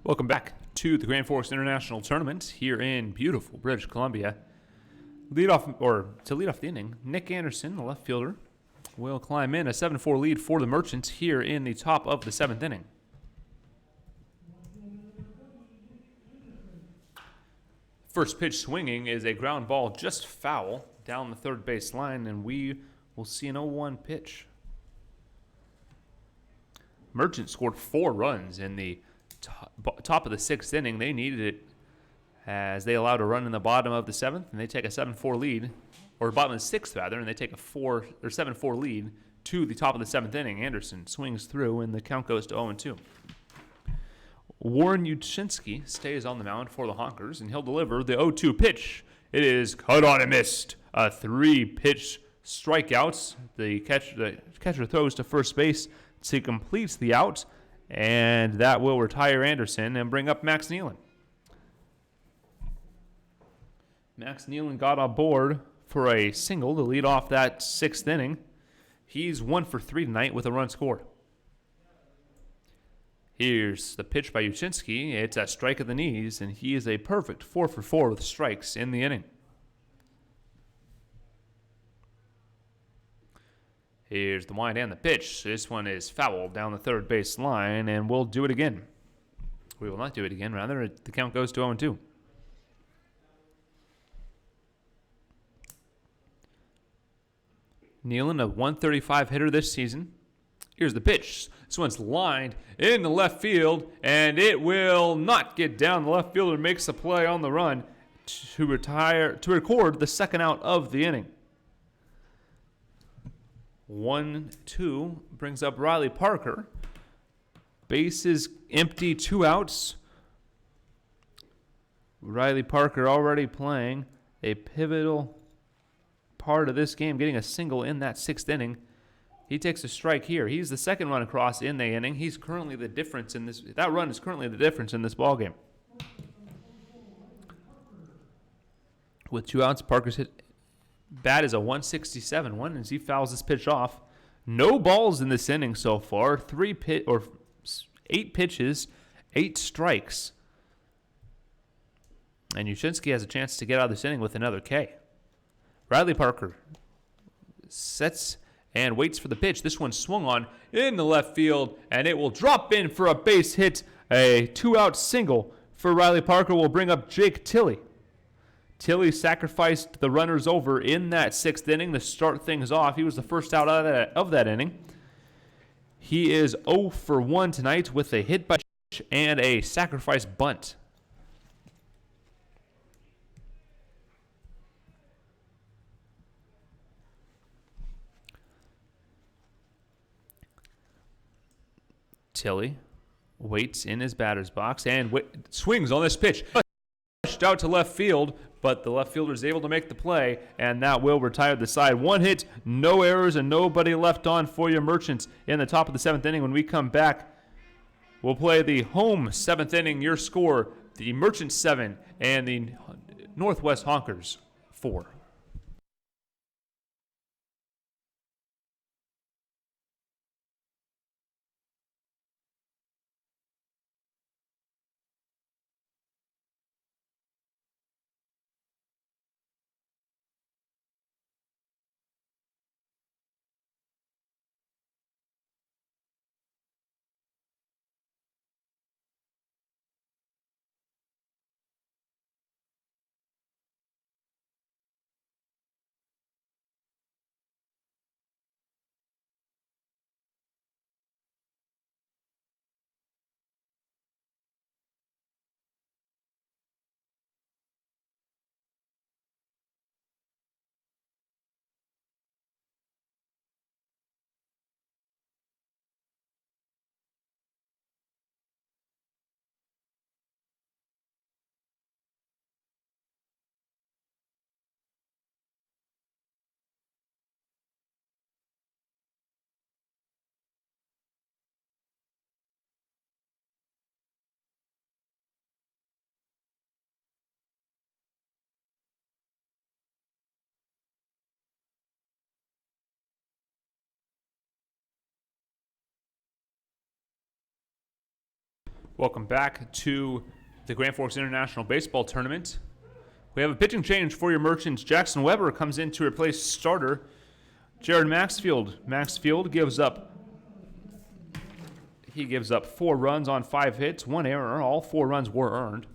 Welcome back to the Grand Forks International Tournament here in beautiful British Columbia. To lead off the inning, Nick Anderson, the left fielder, will climb in a 7-4 lead for the Merchants here in the top of the 7th inning. First pitch swinging is a ground ball just foul down the third base line, and we will see an 0-1 pitch. Merchants scored 4 runs in the top of the 6th inning. They needed it as they allowed a run in the bottom of the 7th, and they take a 7-4 lead, or bottom of the 6th rather, and they take a 7-4 lead to the top of the 7th inning. Anderson swings through, and the count goes to 0-2. Warren Yuczynski stays on the mound for the Honkers, and he'll deliver the 0-2 pitch. It is cut on and missed. A 3-pitch strikeout. The catcher throws to first base to complete the out, and that will retire Anderson and bring up Max Nealon. Max Nealon got on board for a single to lead off that 6th inning. He's 1 for 3 tonight with a run scored. Here's the pitch by Yuczynski. It's a strike at the knees, and he is a perfect 4 for 4 with strikes in the inning. Here's the wind and the pitch. This one is fouled down the third base line, and we'll do it again. We will not do it again, rather. The count goes to 0-2. Nealon, a 135 hitter this season. Here's the pitch. This one's lined in the left field, and it will not get down. The left fielder makes a play on the run to record the second out of the inning. 1-2 brings up Riley Parker. Base is empty, 2 outs. Riley Parker already playing a pivotal part of this game, getting a single in that 6th inning. He takes a strike here. He's the second run across in the inning. He's currently the difference in this. That run is currently the difference in this ball game. With 2 outs, Parker's hit bat is a 167 one as he fouls this pitch off. No balls in this inning so far. 8 pitches, 8 strikes. And Yastrzemski has a chance to get out of this inning with another K. Riley Parker sets and waits for the pitch. This one swung on in the left field, and it will drop in for a base hit. A 2-out single for Riley Parker will bring up Jake Tilley. Tilley sacrificed the runners over in that 6th inning to start things off. He was the first out of that inning. He is 0 for 1 tonight with a hit by pitch and a sacrifice bunt. Tilley waits in his batter's box and swings on this pitch. Pushed out to left field, but the left fielder is able to make the play, and that will retire the side. 1 hit, no errors, and nobody left on for your Merchants in the top of the 7th inning. When we come back, we'll play the home 7th inning. Your score, the Merchants 7 and the Northwest Honkers 4. Welcome back to the Grand Forks International Baseball Tournament. We have a pitching change for your Merchants. Jackson Weber comes in to replace starter Jared Maxfield. Maxfield gives up 4 runs on 5 hits, 1 error. All 4 runs were earned.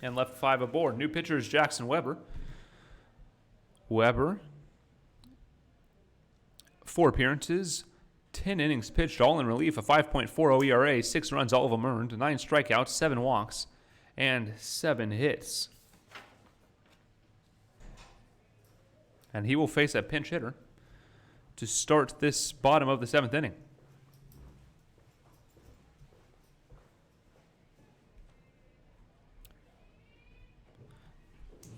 And left 5 aboard. New pitcher is Jackson Weber. Weber, 4 appearances, 10 innings pitched, all in relief, a 5.40 ERA, 6 runs, all of them earned, 9 strikeouts, 7 walks, and 7 hits. And he will face a pinch hitter to start this bottom of the 7th inning.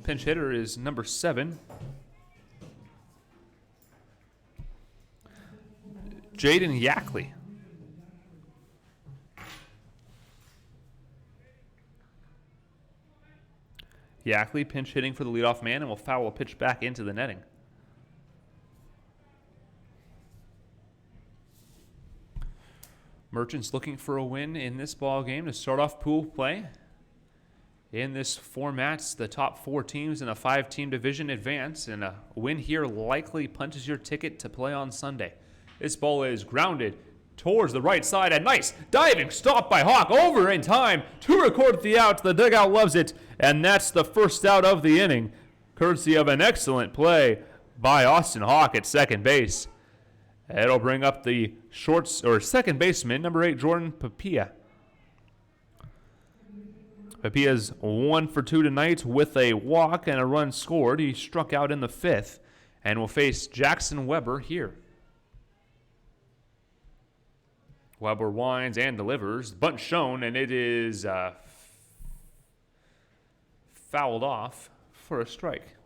Pinch hitter is number 7, Jaden Yackley. Yackley pinch hitting for the leadoff man and will foul a pitch back into the netting. Merchants looking for a win in this ball game to start off pool play. In this format, the top 4 teams in a 5-team division advance, and a win here likely punches your ticket to play on Sunday. This ball is grounded towards the right side. A nice diving stop by Hawk over in time to record the out. The dugout loves it, and that's the first out of the inning, courtesy of an excellent play by Austin Hawk at second base. It'll bring up the second baseman, number 8, Jordan Papia. Papia's 1 for 2 tonight with a walk and a run scored. He struck out in the 5th and will face Jackson Weber here. Weber winds and delivers. Bunt shown, and it is fouled off for a strike.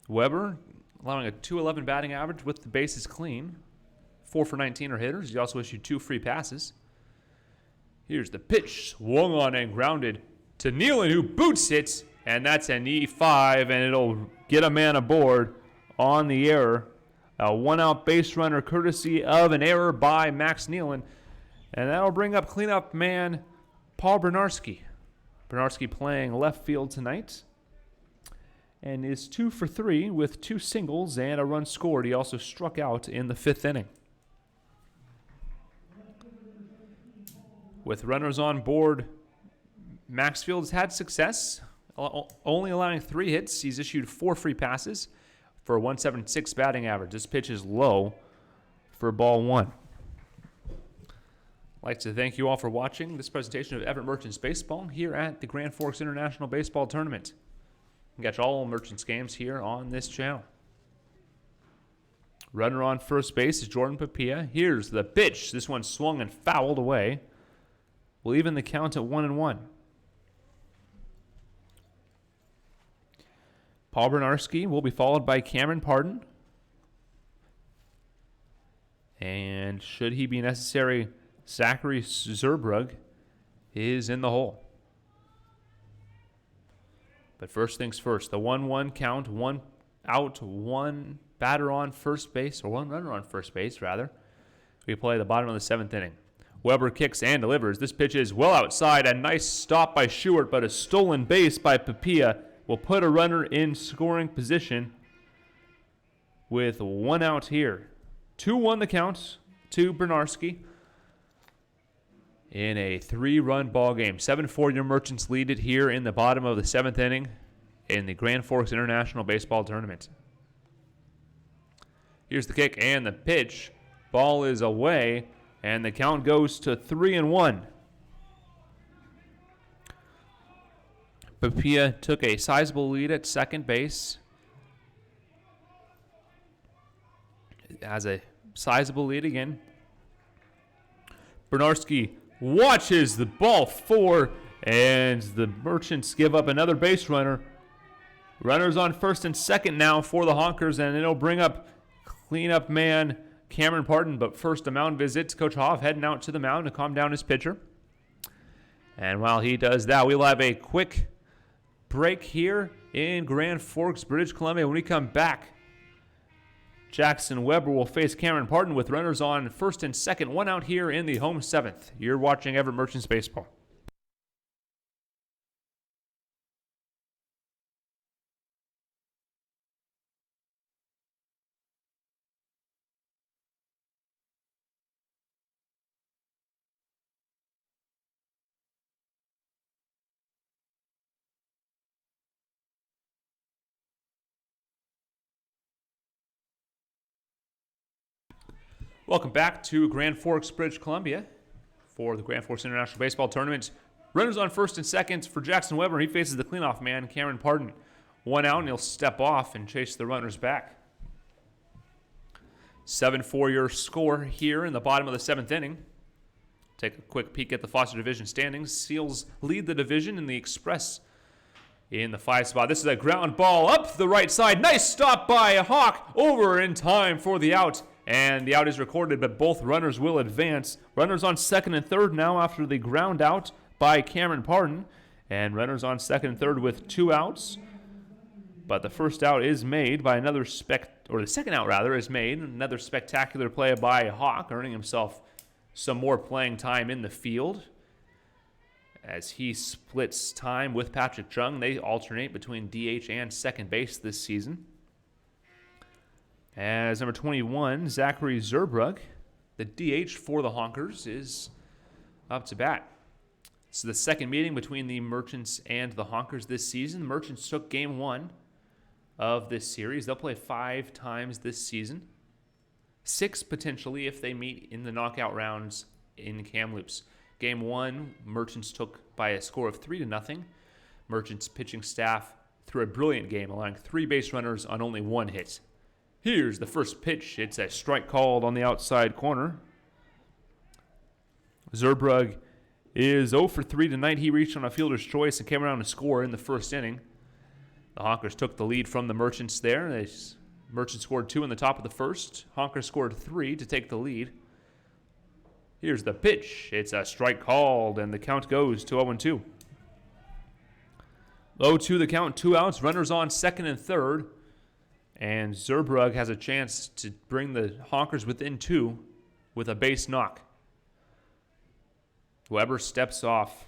Weber allowing a .211 batting average with the bases clean. 4 for 19 are hitters. He also issued 2 free passes. Here's the pitch, swung on and grounded to Nealon, who boots it, and that's an E5, and it'll get a man aboard on the error. A 1-out base runner courtesy of an error by Max Nealon, and that'll bring up cleanup man Paul Bernarski. Bernarski playing left field tonight and is 2 for 3 with 2 singles and a run scored. He also struck out in the 5th inning. With runners on board, Maxfield has had success, only allowing 3 hits. He's issued 4 free passes for a 176 batting average. This pitch is low for ball 1. I'd like to thank you all for watching this presentation of Everett Merchants Baseball here at the Grand Forks International Baseball Tournament. You can catch all Merchants games here on this channel. Runner on first base is Jordan Papilla. Here's the pitch. This one swung and fouled away. We'll even the count at 1-1. Paul Bernarski will be followed by Cameron Pardon. And should he be necessary, Zachary Zerbrug is in the hole. But first things first, the 1-1 count, 1 out, 1 batter on first base, or 1 runner on first base, rather. We play the bottom of the 7th inning. Weber kicks and delivers. This pitch is well outside. A nice stop by Stewart, but a stolen base by Papilla will put a runner in scoring position with 1 out here. 2-1 the count to Bernarski in a 3-run ball game. 7-4 your Merchants lead it here in the bottom of the 7th inning in the Grand Forks International Baseball Tournament. Here's the kick and the pitch. Ball is away, and the count goes to 3-1. Papilla took a sizable lead at second base. Has a sizable lead again. Bernarski watches the ball 4, and the Merchants give up another base runner. Runners on first and second now for the Honkers, and it'll bring up cleanup man Cameron Pardon. But first, a mound visit. Coach Hoff heading out to the mound to calm down his pitcher. And while he does that, we'll have a quick break here in Grand Forks, British Columbia. When we come back, Jackson Weber will face Cameron Pardon with runners on first and second. 1 out here in the home 7th. You're watching Everett Merchants Baseball. Welcome back to Grand Forks, British Columbia for the Grand Forks International Baseball Tournament. Runners on first and second for Jackson Weber. He faces the cleanoff man, Cameron Pardon. 1 out, and he'll step off and chase the runners back. 7-4 your score here in the bottom of the 7th inning. Take a quick peek at the Foster Division standings. Seals lead the division in the Express in the 5 spot. This is a ground ball up the right side. Nice stop by Hawk. Over in time for the out. And the out is recorded, but both runners will advance. Runners on second and third now after the ground out by Cameron Pardon. And runners on second and third with 2 outs. But the first out is made by the second out rather is made. Another spectacular play by Hawk, earning himself some more playing time in the field. As he splits time with Patrick Chung, they alternate between DH and second base this season. As number 21, Zachary Zerbrug, the DH for the Honkers, is up to bat. This is the second meeting between the Merchants and the Honkers this season. The Merchants took game 1 of this series. They'll play 5 times this season. 6 potentially if they meet in the knockout rounds in Kamloops. Game 1, Merchants took by a score of 3-0. Merchants pitching staff threw a brilliant game, allowing 3 base runners on only 1 hit. Here's the first pitch. It's a strike called on the outside corner. Zerbrug is 0 for 3 tonight. He reached on a fielder's choice and came around to score in the first inning. The Honkers took the lead from the Merchants there. They Merchant scored 2 in the top of the first. Honkers scored 3 to take the lead. Here's the pitch. It's a strike called, and the count goes to 0-2. 0-2 the count, 2 outs, runners on second and third. And Zerbrug has a chance to bring the Honkers within 2 with a base knock. Weber steps off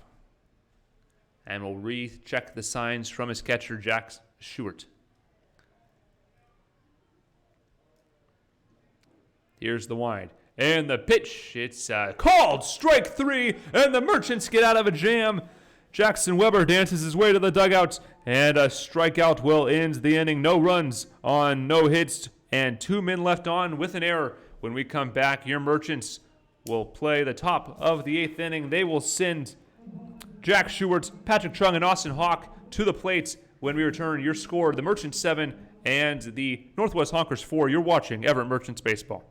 and will recheck the signs from his catcher, Jack Stewart. Here's the wind. And the pitch, it's called strike 3, and the Merchants get out of a jam. Jackson Weber dances his way to the dugout, and a strikeout will end the inning. No runs on no hits, and 2 men left on with an error. When we come back, your Merchants will play the top of the 8th inning. They will send Jack Stewart, Patrick Chung, and Austin Hawk to the plate. When we return, your score, the Merchants 7 and the Northwest Honkers 4. You're watching Everett Merchants Baseball.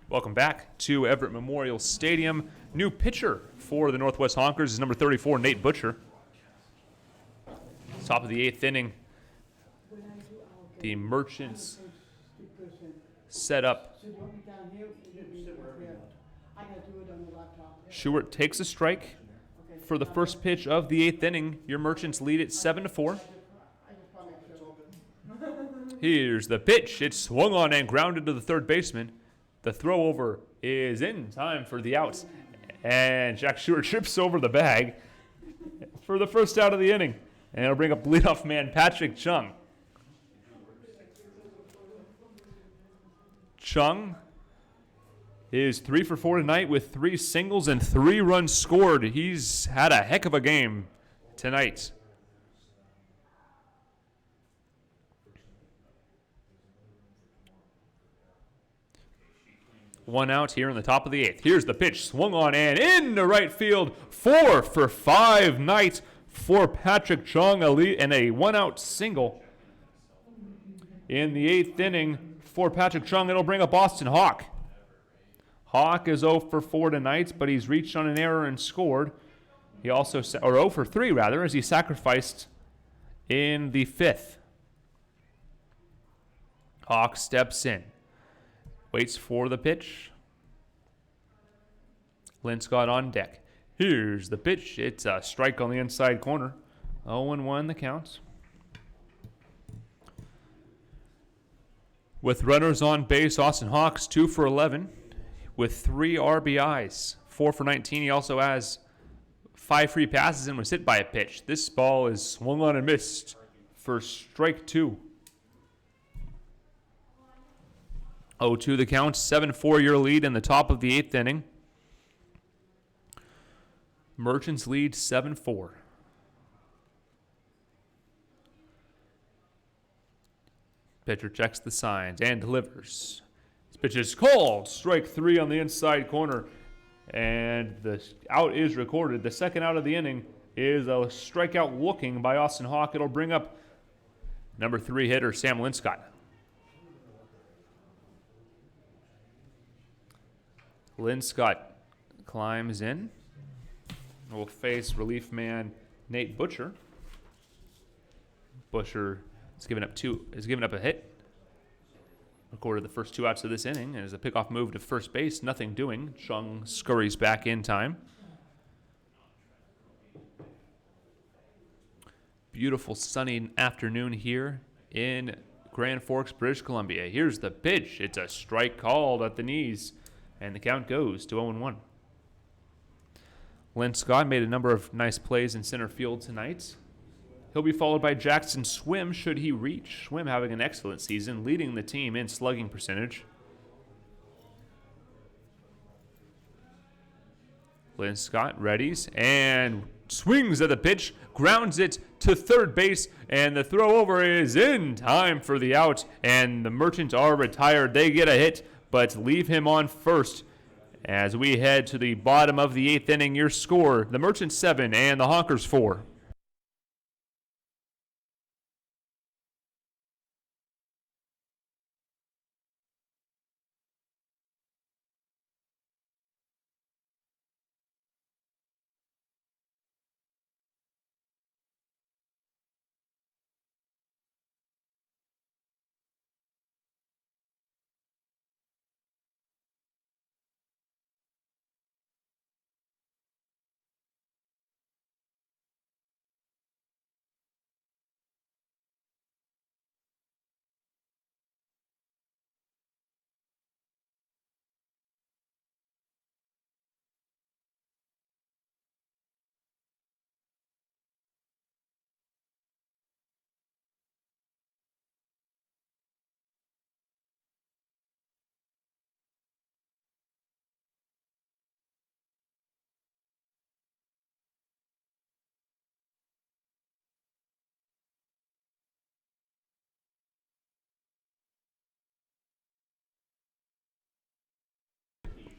Welcome back to Everett Memorial Stadium. New pitcher for the Northwest Honkers is number 34, Nate Butcher. Top of the 8th inning. The Merchants set up. Stewart takes a strike for the first pitch of the 8th inning. Your Merchants lead it 7-4. Here's the pitch. It's swung on and grounded to the third baseman. The throw over is in time for the outs. And Jack Stewart trips over the bag for the first out of the inning. And it'll bring up leadoff man Patrick Chung. Chung is 3 for 4 tonight with 3 singles and 3 runs scored. He's had a heck of a game tonight. One out here in the top of the 8th. Here's the pitch, swung on and into right field. 4 for 5 night for Patrick Chung, and a one-out single in the 8th inning for Patrick Chung. It'll bring up Austin Hawk. Hawk is 0 for 4 tonight, but he's reached on an error and scored. He also, or 0 for 3 rather, as he sacrificed in the 5th. Hawk steps in. Waits for the pitch. Linscott on deck. Here's the pitch. It's a strike on the inside corner. 0-1 the count. With runners on base, Austin Hawks 2 for 11 with 3 RBIs. 4 for 19. He also has 5 free passes and was hit by a pitch. This ball is swung on and missed for strike 2. 0-2 the count, 7-4 your lead in the top of the 8th inning. Merchants lead 7-4. Pitcher checks the signs and delivers. This pitch is called. Strike 3 on the inside corner. And the out is recorded. The second out of the inning is a strikeout looking by Austin Hawk. It'll bring up number 3 hitter Sam Linscott. Linscott climbs in. Will face relief man Nate Butcher. Butcher has given up a hit. Recorded the first 2 outs of this inning, and as a pickoff move to first base, nothing doing. Chung scurries back in time. Beautiful sunny afternoon here in Grand Forks, British Columbia. Here's the pitch. It's a strike called at the knees, and the count goes to 0-1. Linscott made a number of nice plays in center field tonight. He'll be followed by Jackson Swim should he reach. Swim having an excellent season, leading the team in slugging percentage. Linscott readies and swings at the pitch, grounds it to third base, and the throw over is in time for the out, and the Merchants are retired. They get a hit, but leave him on first. As we head to the bottom of the 8th inning, your score, the Merchants 7 and the Honkers 4.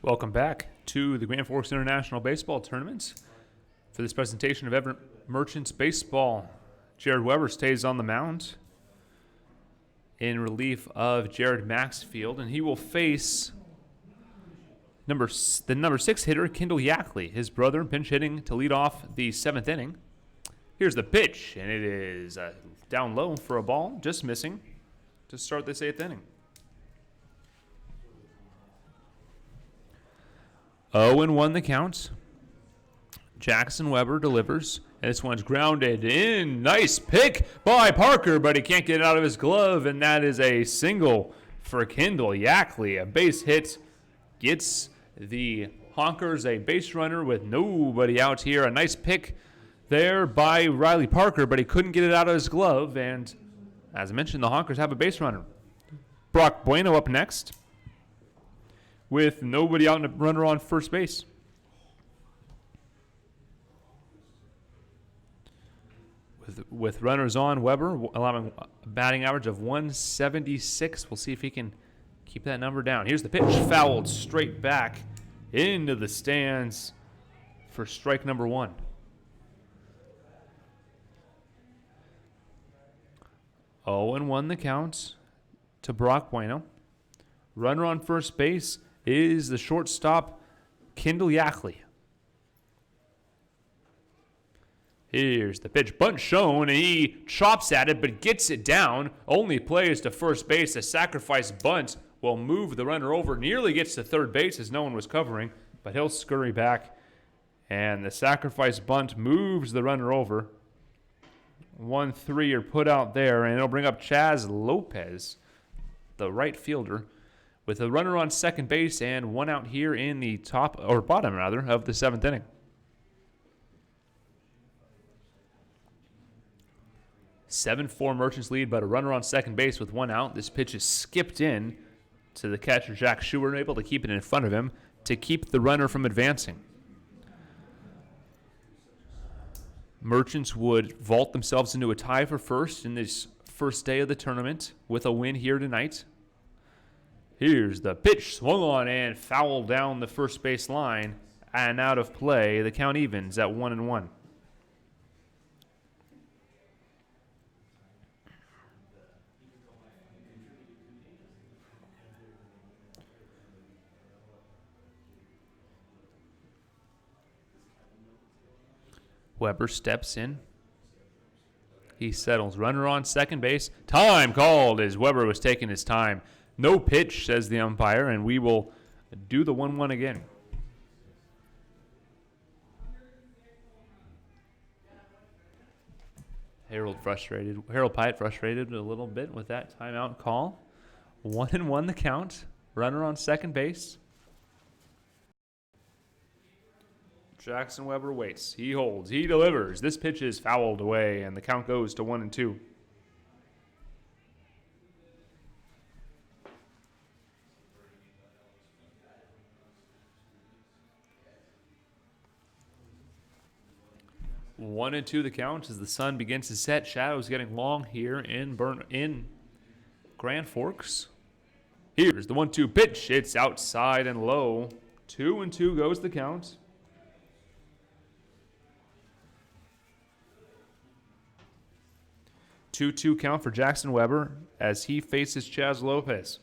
Welcome back to the Grand Forks International Baseball Tournament. For this presentation of Everett Merchants Baseball, Jared Weber stays on the mound in relief of Jared Maxfield, and he will face the number 6 hitter, Kendall Yackley, his brother, pinch hitting to lead off the 7th inning. Here's the pitch, and it is down low for a ball, just missing to start this 8th inning. 0-1 the count. Jackson Weber delivers, and this one's grounded in. Nice pick by Parker, but he can't get it out of his glove, and that is a single for Kendall Yackley. A base hit gets the Honkers a base runner with nobody out here. A nice pick there by Riley Parker, but he couldn't get it out of his glove, and as I mentioned, the Honkers have a base runner. Brock Bueno up next, with nobody out and a runner on first base. With runners on, Weber allowing a batting average of 176. We'll see if he can keep that number down. Here's the pitch, fouled straight back into the stands for strike number 1. Oh, and 1 the count to Brock Bueno. Runner on first base is the shortstop, Kendall Yackley. Here's the pitch, bunt shown, and he chops at it but gets it down. Only plays to first base. A sacrifice bunt will move the runner over. Nearly gets to third base as no one was covering, but he'll scurry back. And the sacrifice bunt moves the runner over. 1-3 are put out there, and it'll bring up Chaz Lopez, the right fielder, with a runner on second base and 1 out here in the bottom of the 7th inning. 7-4 Merchants lead, but a runner on second base with 1 out. This pitch is skipped in to the catcher, Jack Schuer, able to keep it in front of him to keep the runner from advancing. Merchants would vault themselves into a tie for first in this first day of the tournament with a win here tonight. Here's the pitch, swung on and fouled down the first base line and out of play. The count evens at 1-1. Weber steps in. He settles. Runner on second base. Time called as Weber was taking his time. No pitch, says the umpire, and we will do the 1-1 again. Harold Pyatt frustrated a little bit with that timeout call. 1-1 the count. Runner on second base. Jackson Weber waits. He holds. He delivers. This pitch is fouled away, and the count goes to 1-2. One and two the count as the sun begins to set. Shadows getting long here in Grand Forks. Here's the 1-2 pitch. It's outside and low. 2-2 goes the count. 2-2 count for Jackson Weber as he faces Chaz Lopez.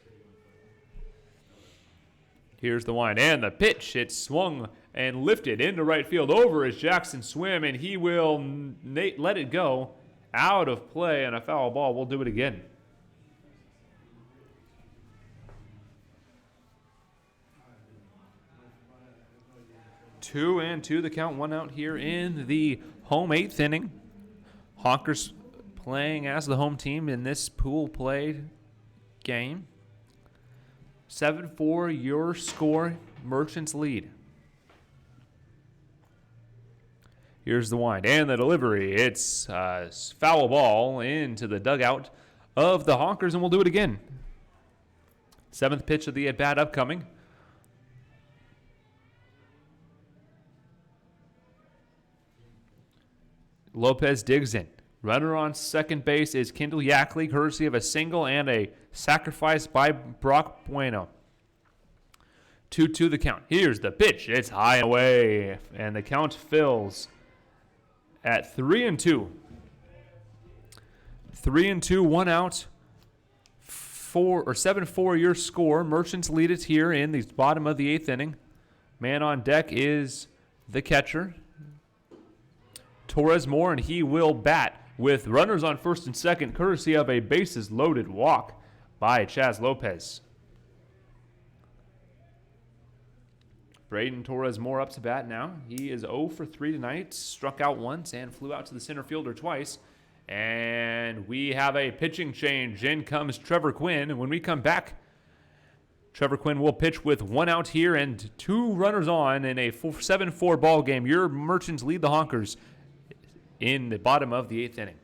Here's the wind and the pitch. It's swung and lifted into right field over as Jackson swim, and he will let it go out of play and a foul ball. We'll do it again. Two and two the count, one out here in the home eighth inning. Honkers playing as the home team in this pool play game. 7-4 your score. Merchants lead. Here's the wind and the delivery. It's a foul ball into the dugout of the Honkers, and we'll do it again. Seventh pitch of the at-bat upcoming. Lopez digs in. Runner on second base is Kendall Yackley, courtesy of a single and a sacrifice by Brock Bueno. 2-2 the count. Here's the pitch. It's high and away, and the count fills at 3-2. 3-2, one out. 7-4 your score. Merchants lead it here in the bottom of the eighth inning. Man on deck is the catcher, Torres Moore, and he will bat with runners on first and second, courtesy of a bases-loaded walk by Chaz Lopez. Braden Torres Moore up to bat now. He is 0 for 3 tonight, struck out once and flew out to the center fielder twice. And we have a pitching change. In comes Trevor Quinn. And when we come back, Trevor Quinn will pitch with one out here and two runners on in a 7-4 ball game. Your Merchants lead the Honkers in the bottom of the eighth inning.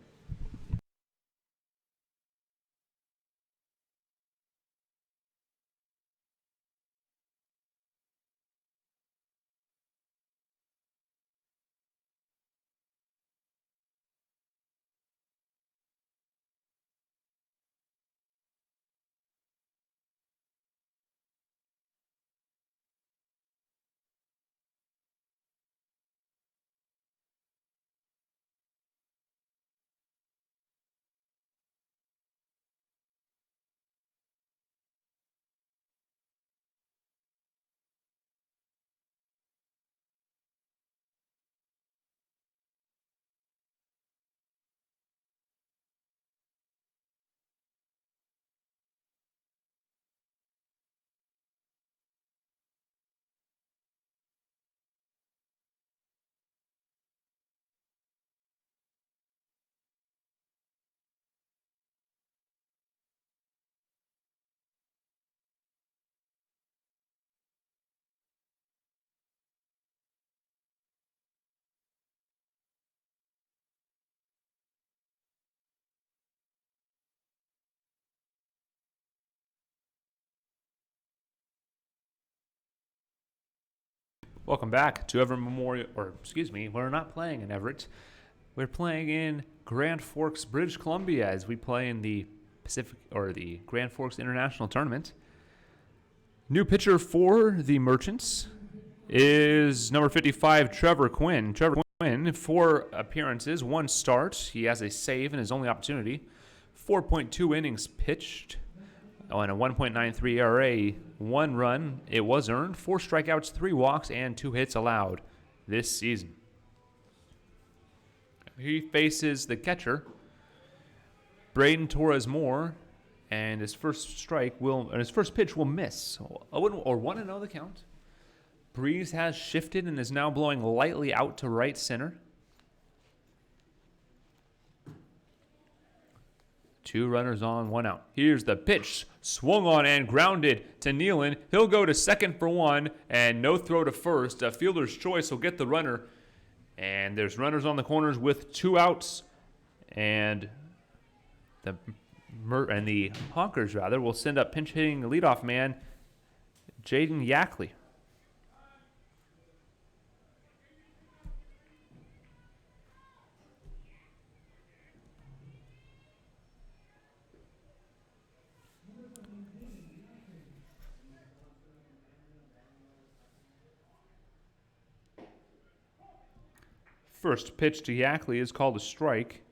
Welcome back to Everett Memorial, we're not playing in Everett. We're playing in Grand Forks, British Columbia, as we play in the the Grand Forks International Tournament. New pitcher for the Merchants is number 55, Trevor Quinn. Trevor Quinn, 4 appearances, 1 start. He has a save in his only opportunity. 4.2 innings pitched on a 1.93 ERA, 1 run. It was earned, 4 strikeouts, 3 walks, and 2 hits allowed this season. He faces the catcher, Braden Torres-Moore, and his first pitch will miss. 1-0 the count. Breeze has shifted and is now blowing lightly out to right center. 2 runners on, 1 out. Here's the pitch. Swung on and grounded to Nealon. He'll go to second for 1 and no throw to first. A fielder's choice will get the runner. And there's runners on the corners with 2 outs. And the Honkers will send up pinch hitting leadoff man Jaden Yackley. First pitch to Yackley is called a strike.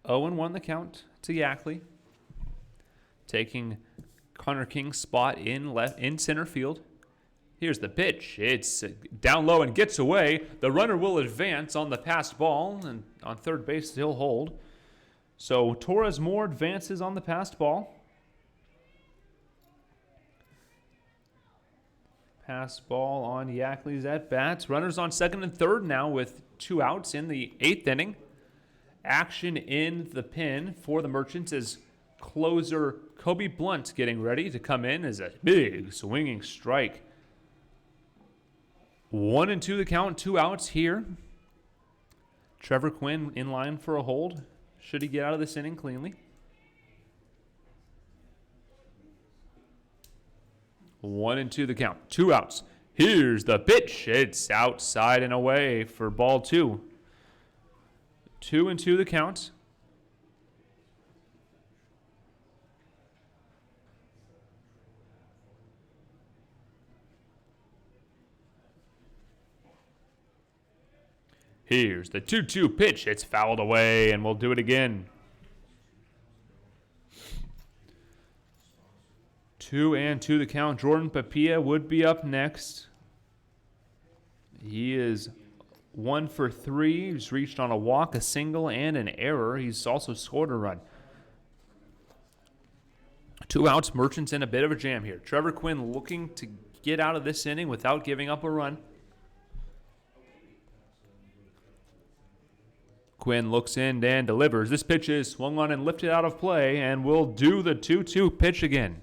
0-1 the count to Yackley, taking Connor King's spot in center field. Here's the pitch. It's down low and gets away. The runner will advance on the passed ball, and on third base he'll hold. So Torres-Moore advances on the passed ball. Pass ball on Yackley's at-bats. Runners on second and third now with 2 outs in the 8th inning. Action in the pen for the Merchants as closer Kobe Blunt getting ready to come in as a big swinging strike. 1-2 the count, 2 outs here. Trevor Quinn in line for a hold. Should he get out of this inning cleanly? 1-2 the count, 2 outs. Here's the pitch. It's outside and away for ball 2. 2-2 the count. Here's the 2-2 pitch. It's fouled away, and we'll do it again. 2-2 the count. Jordan Papilla would be up next. He is 1 for 3. He's reached on a walk, a single, and an error. He's also scored a run. 2 outs. Merchants in a bit of a jam here. Trevor Quinn looking to get out of this inning without giving up a run. Quinn looks in and delivers. This pitch is swung on and lifted out of play, and will do the 2-2 pitch again.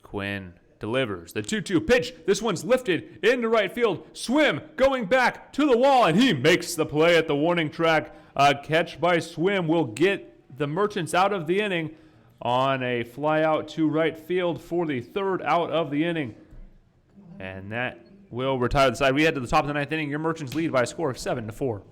Quinn delivers the 2-2 pitch. This one's lifted into right field. Swim going back to the wall, and he makes the play at the warning track. A catch by Swim will get the Merchants out of the inning on a fly out to right field for the 3rd out of the inning. And that will retire the side. We head to the top of the 9th inning. Your Merchants lead by a score of 7-4.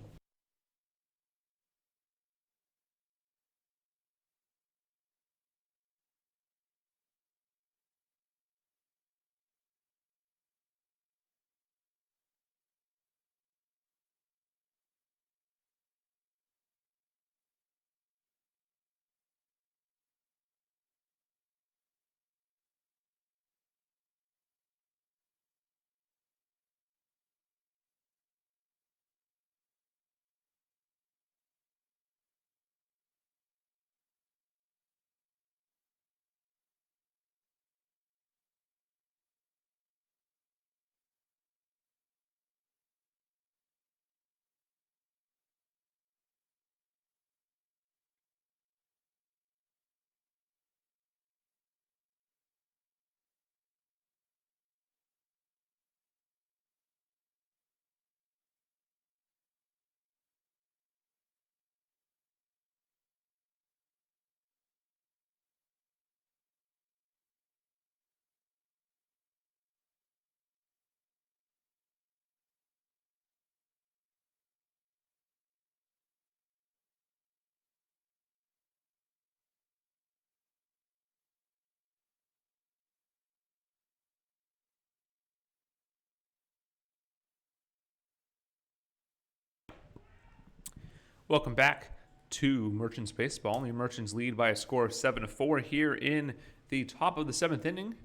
Welcome back to Merchants Baseball. The Merchants lead by a score of 7-4 here in the top of the 7th inning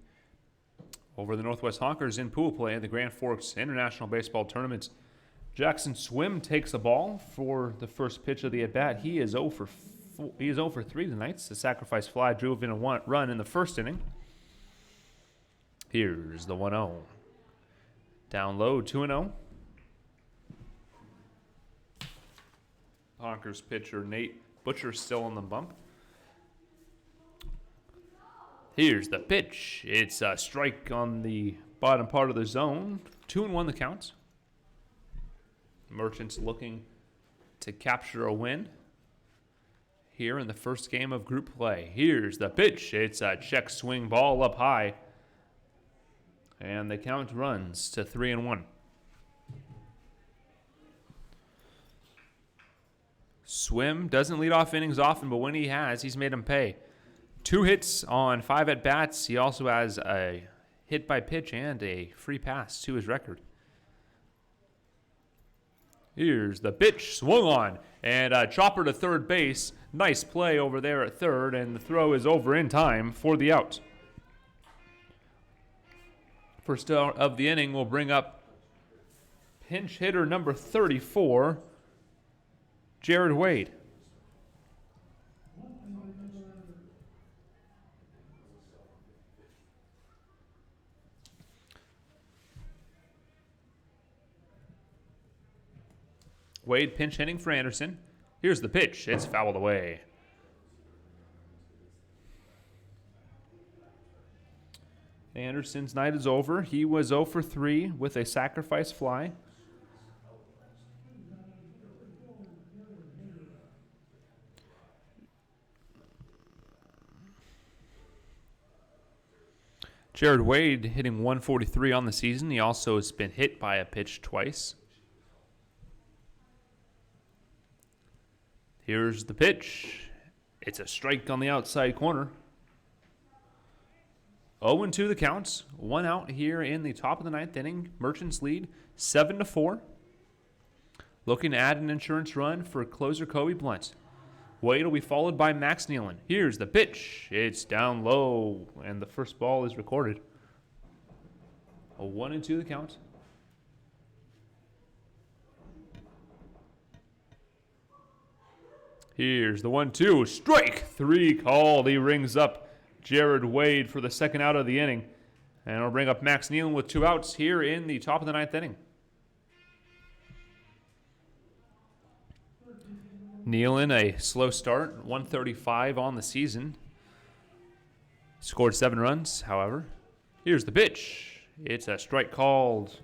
over the Northwest Honkers in pool play at the Grand Forks International Baseball Tournament. Jackson Swim takes the ball for the first pitch of the at-bat. He is 0 for 3 tonight. The sacrifice fly drove in a run in the first inning. Here's the 1-0. Down low, 2-0. Honkers pitcher Nate Butcher still on the bump. Here's the pitch. It's a strike on the bottom part of the zone. 2-1 the count. Merchants looking to capture a win here in the first game of group play. Here's the pitch. It's a check swing ball up high. And the count runs to 3-1. Swim doesn't lead off innings often, but when he has, he's made them pay. 2 hits on 5 at-bats. He also has a hit by pitch and a free pass to his record. Here's the pitch, swung on, and a chopper to third base. Nice play over there at third, and the throw is over in time for the out. First out of the inning will bring up pinch hitter number 34, Jared Wade. Wade pinch hitting for Anderson. Here's the pitch. It's fouled away. Anderson's night is over. He was 0 for 3 with a sacrifice fly. Jared Wade hitting 143 on the season. He also has been hit by a pitch twice. Here's the pitch. It's a strike on the outside corner. 0-2 the counts. 1 out here in the top of the 9th inning. Merchants lead 7-4. Looking to add an insurance run for closer Kobe Blunt. Wade will be followed by Max Nealon. Here's the pitch. It's down low, and the first ball is recorded. A 1-2 the count. Here's the 1-2. Strike 3 called. He rings up Jared Wade for the second out of the inning. And it'll bring up Max Nealon with 2 outs here in the top of the 9th inning. Nealon, a slow start, 135 on the season. Scored 7 runs, however. Here's the pitch. It's a strike called.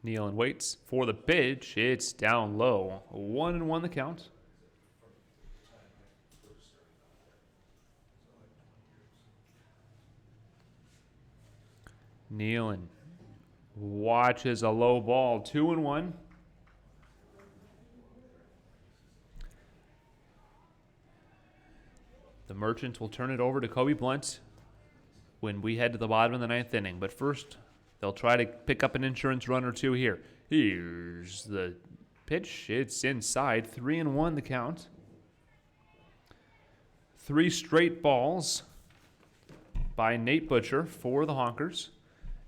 Nealon waits for the pitch. It's down low. 1-1 the count. Nealon watches a low ball. 2-1. The Merchants will turn it over to Kobe Blunt when we head to the bottom of the 9th inning. But first, they'll try to pick up an insurance run or 2 here. Here's the pitch. It's inside. 3-1 the count. 3 straight balls by Nate Butcher for the Honkers.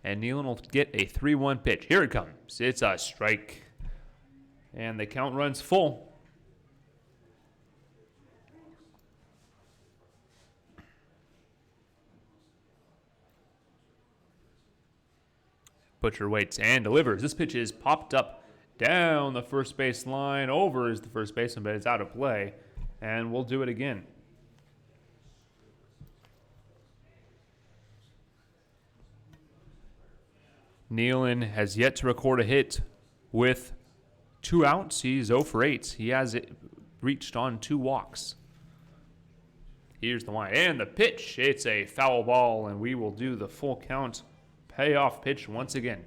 And Nealon will get a 3-1 pitch. Here it comes. It's a strike. And the count runs full. Butcher waits and delivers. This pitch is popped up down the first base line. Over is the first baseman, but it's out of play. And we'll do it again. Nealon has yet to record a hit with 2 outs. He's 0 for 8. He has reached on 2 walks. Here's the line. And the pitch. It's a foul ball, and we will do the full count payoff pitch once again.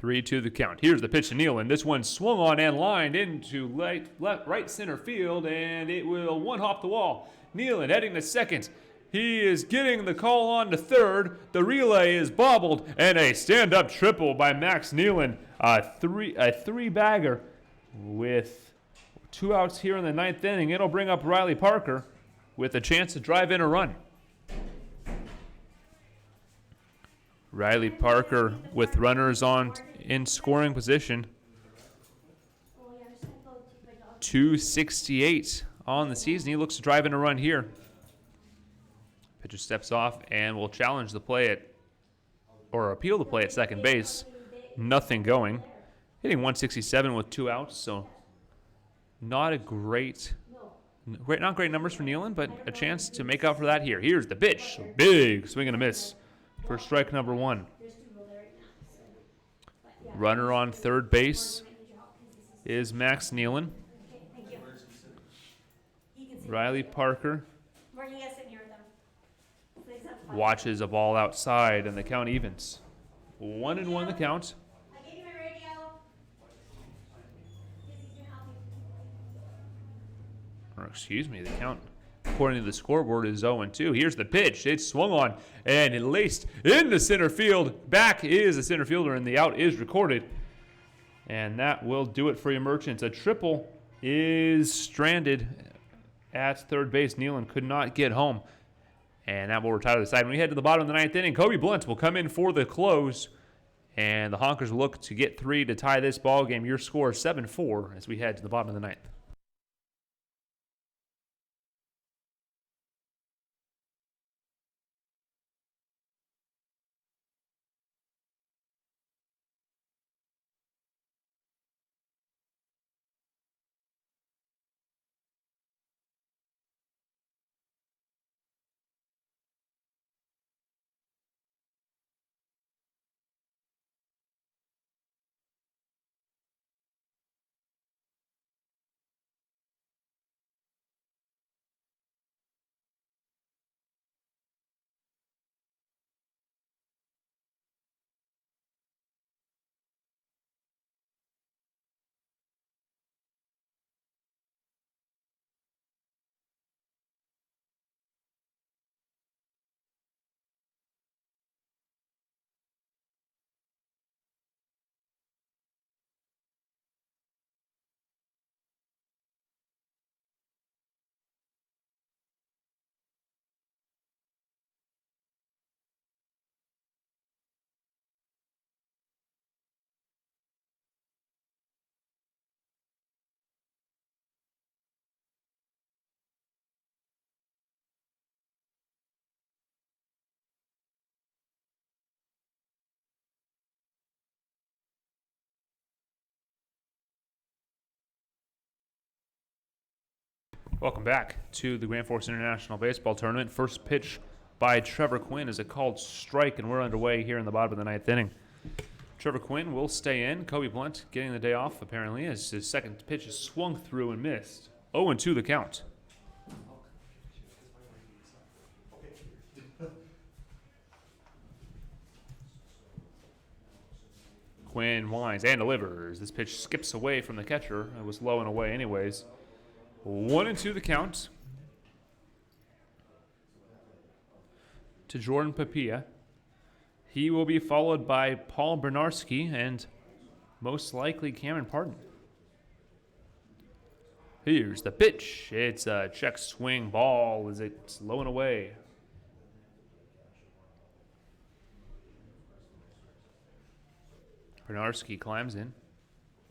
3-2 the count. Here's the pitch to Nealon. This one swung on and lined into right center field, and it will one-hop the wall. Nealon heading to second. He is getting the call on to third. The relay is bobbled, and a stand-up triple by Max Nealon. A three-bagger with 2 outs here in the 9th inning. It'll bring up Riley Parker with a chance to drive in a run. Riley Parker with runners on in scoring position. 268 on the season. He looks to drive in a run here. Pitcher steps off and will challenge the play or appeal the play at second base. Nothing going. Hitting 167 with 2 outs, so not great numbers for Nealon, but a chance to make up for that here. Here's the pitch. Big swing and a miss for strike number 1. Runner on third base is Max Nealon. Riley Parker watches a ball outside, and the count evens. 1-1 the count. Or excuse me, the count according to the scoreboard is 0-2. Here's the pitch. It's swung on and it laced into center field. Back is the center fielder, and the out is recorded. And that will do it for your Merchants. A triple is stranded at third base. Nealon could not get home. And that will retire the side. When we head to the bottom of the 9th inning, Kobe Blunt will come in for the close. And the Honkers look to get 3 to tie this ball game. Your score 7-4 as we head to the bottom of the 9th. Welcome back to the Grand Forks International Baseball Tournament. First pitch by Trevor Quinn is a called strike, and we're underway here in the bottom of the 9th inning. Trevor Quinn will stay in. Kobe Blunt getting the day off, apparently, as his second pitch is swung through and missed. 0-2 the count. Quinn winds and delivers. This pitch skips away from the catcher. It was low and away anyways. 1-2 the count to Jordan Papilla. He will be followed by Paul Bernarski and most likely Cameron Pardon. Here's the pitch. It's a check swing ball as it's low and away. Bernarski climbs in.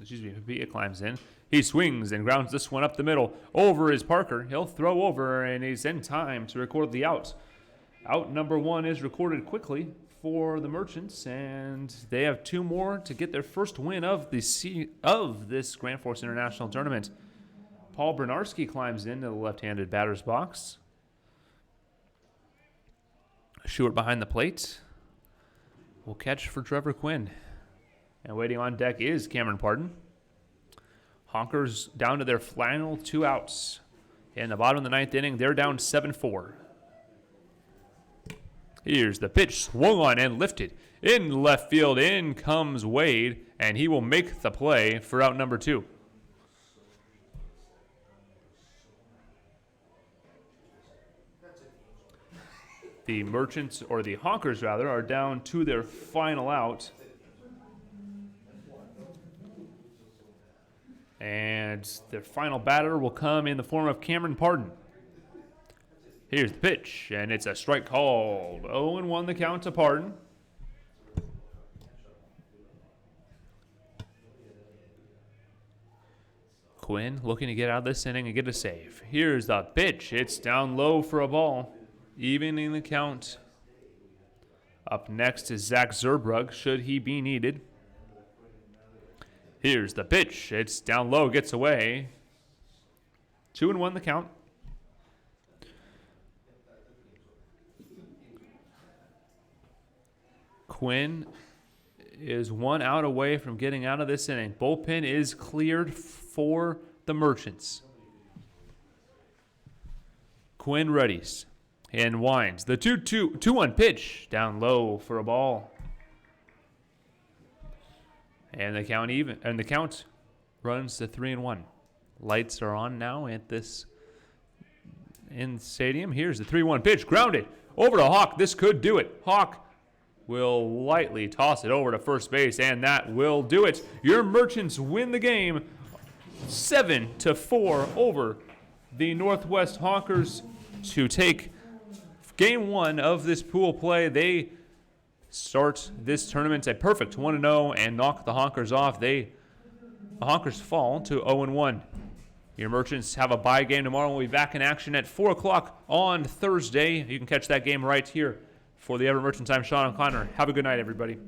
Papilla climbs in. He swings and grounds this one up the middle. Over is Parker. He'll throw over, and he's in time to record the out. Out number 1 is recorded quickly for the Merchants, and they have 2 more to get their first win of this Grand Forks International Tournament. Paul Bernarski climbs into the left-handed batter's box. Stewart behind the plate will catch for Trevor Quinn. And waiting on deck is Cameron Pardon. Honkers down to their final 2 outs. In the bottom of the 9th inning, they're down 7-4. Here's the pitch, swung on and lifted. In left field, in comes Wade, and he will make the play for out number 2. The Merchants, or the Honkers rather, are down to their final out. And their final batter will come in the form of Cameron Pardon. Here's the pitch, and it's a strike called. 0-1 the count to Pardon. Quinn looking to get out of this inning and get a save. Here's the pitch. It's down low for a ball, evening the count. Up next is Zach Zerbrug, should he be needed. Here's the pitch. It's down low, gets away. 2-1 the count. Quinn is 1 out away from getting out of this inning. Bullpen is cleared for the Merchants. Quinn readies and winds. The 2-1 pitch down low for a ball. And the count runs to 3-1. Lights are on now at this in stadium. Here's the 3-1 pitch, grounded over to Hawk. This could do it. Hawk will lightly toss it over to first base, and that will do it. Your Merchants win the game 7-4 over the Northwest Honkers to take game 1 of this pool play. They start this tournament a perfect 1-0 and knock the Honkers off. The Honkers fall to 0-1. Your Merchants have a bye game tomorrow. We'll be back in action at 4 o'clock on Thursday. You can catch that game right here. For the Ever Merchants, I'm Sean O'Connor. Have a good night, everybody.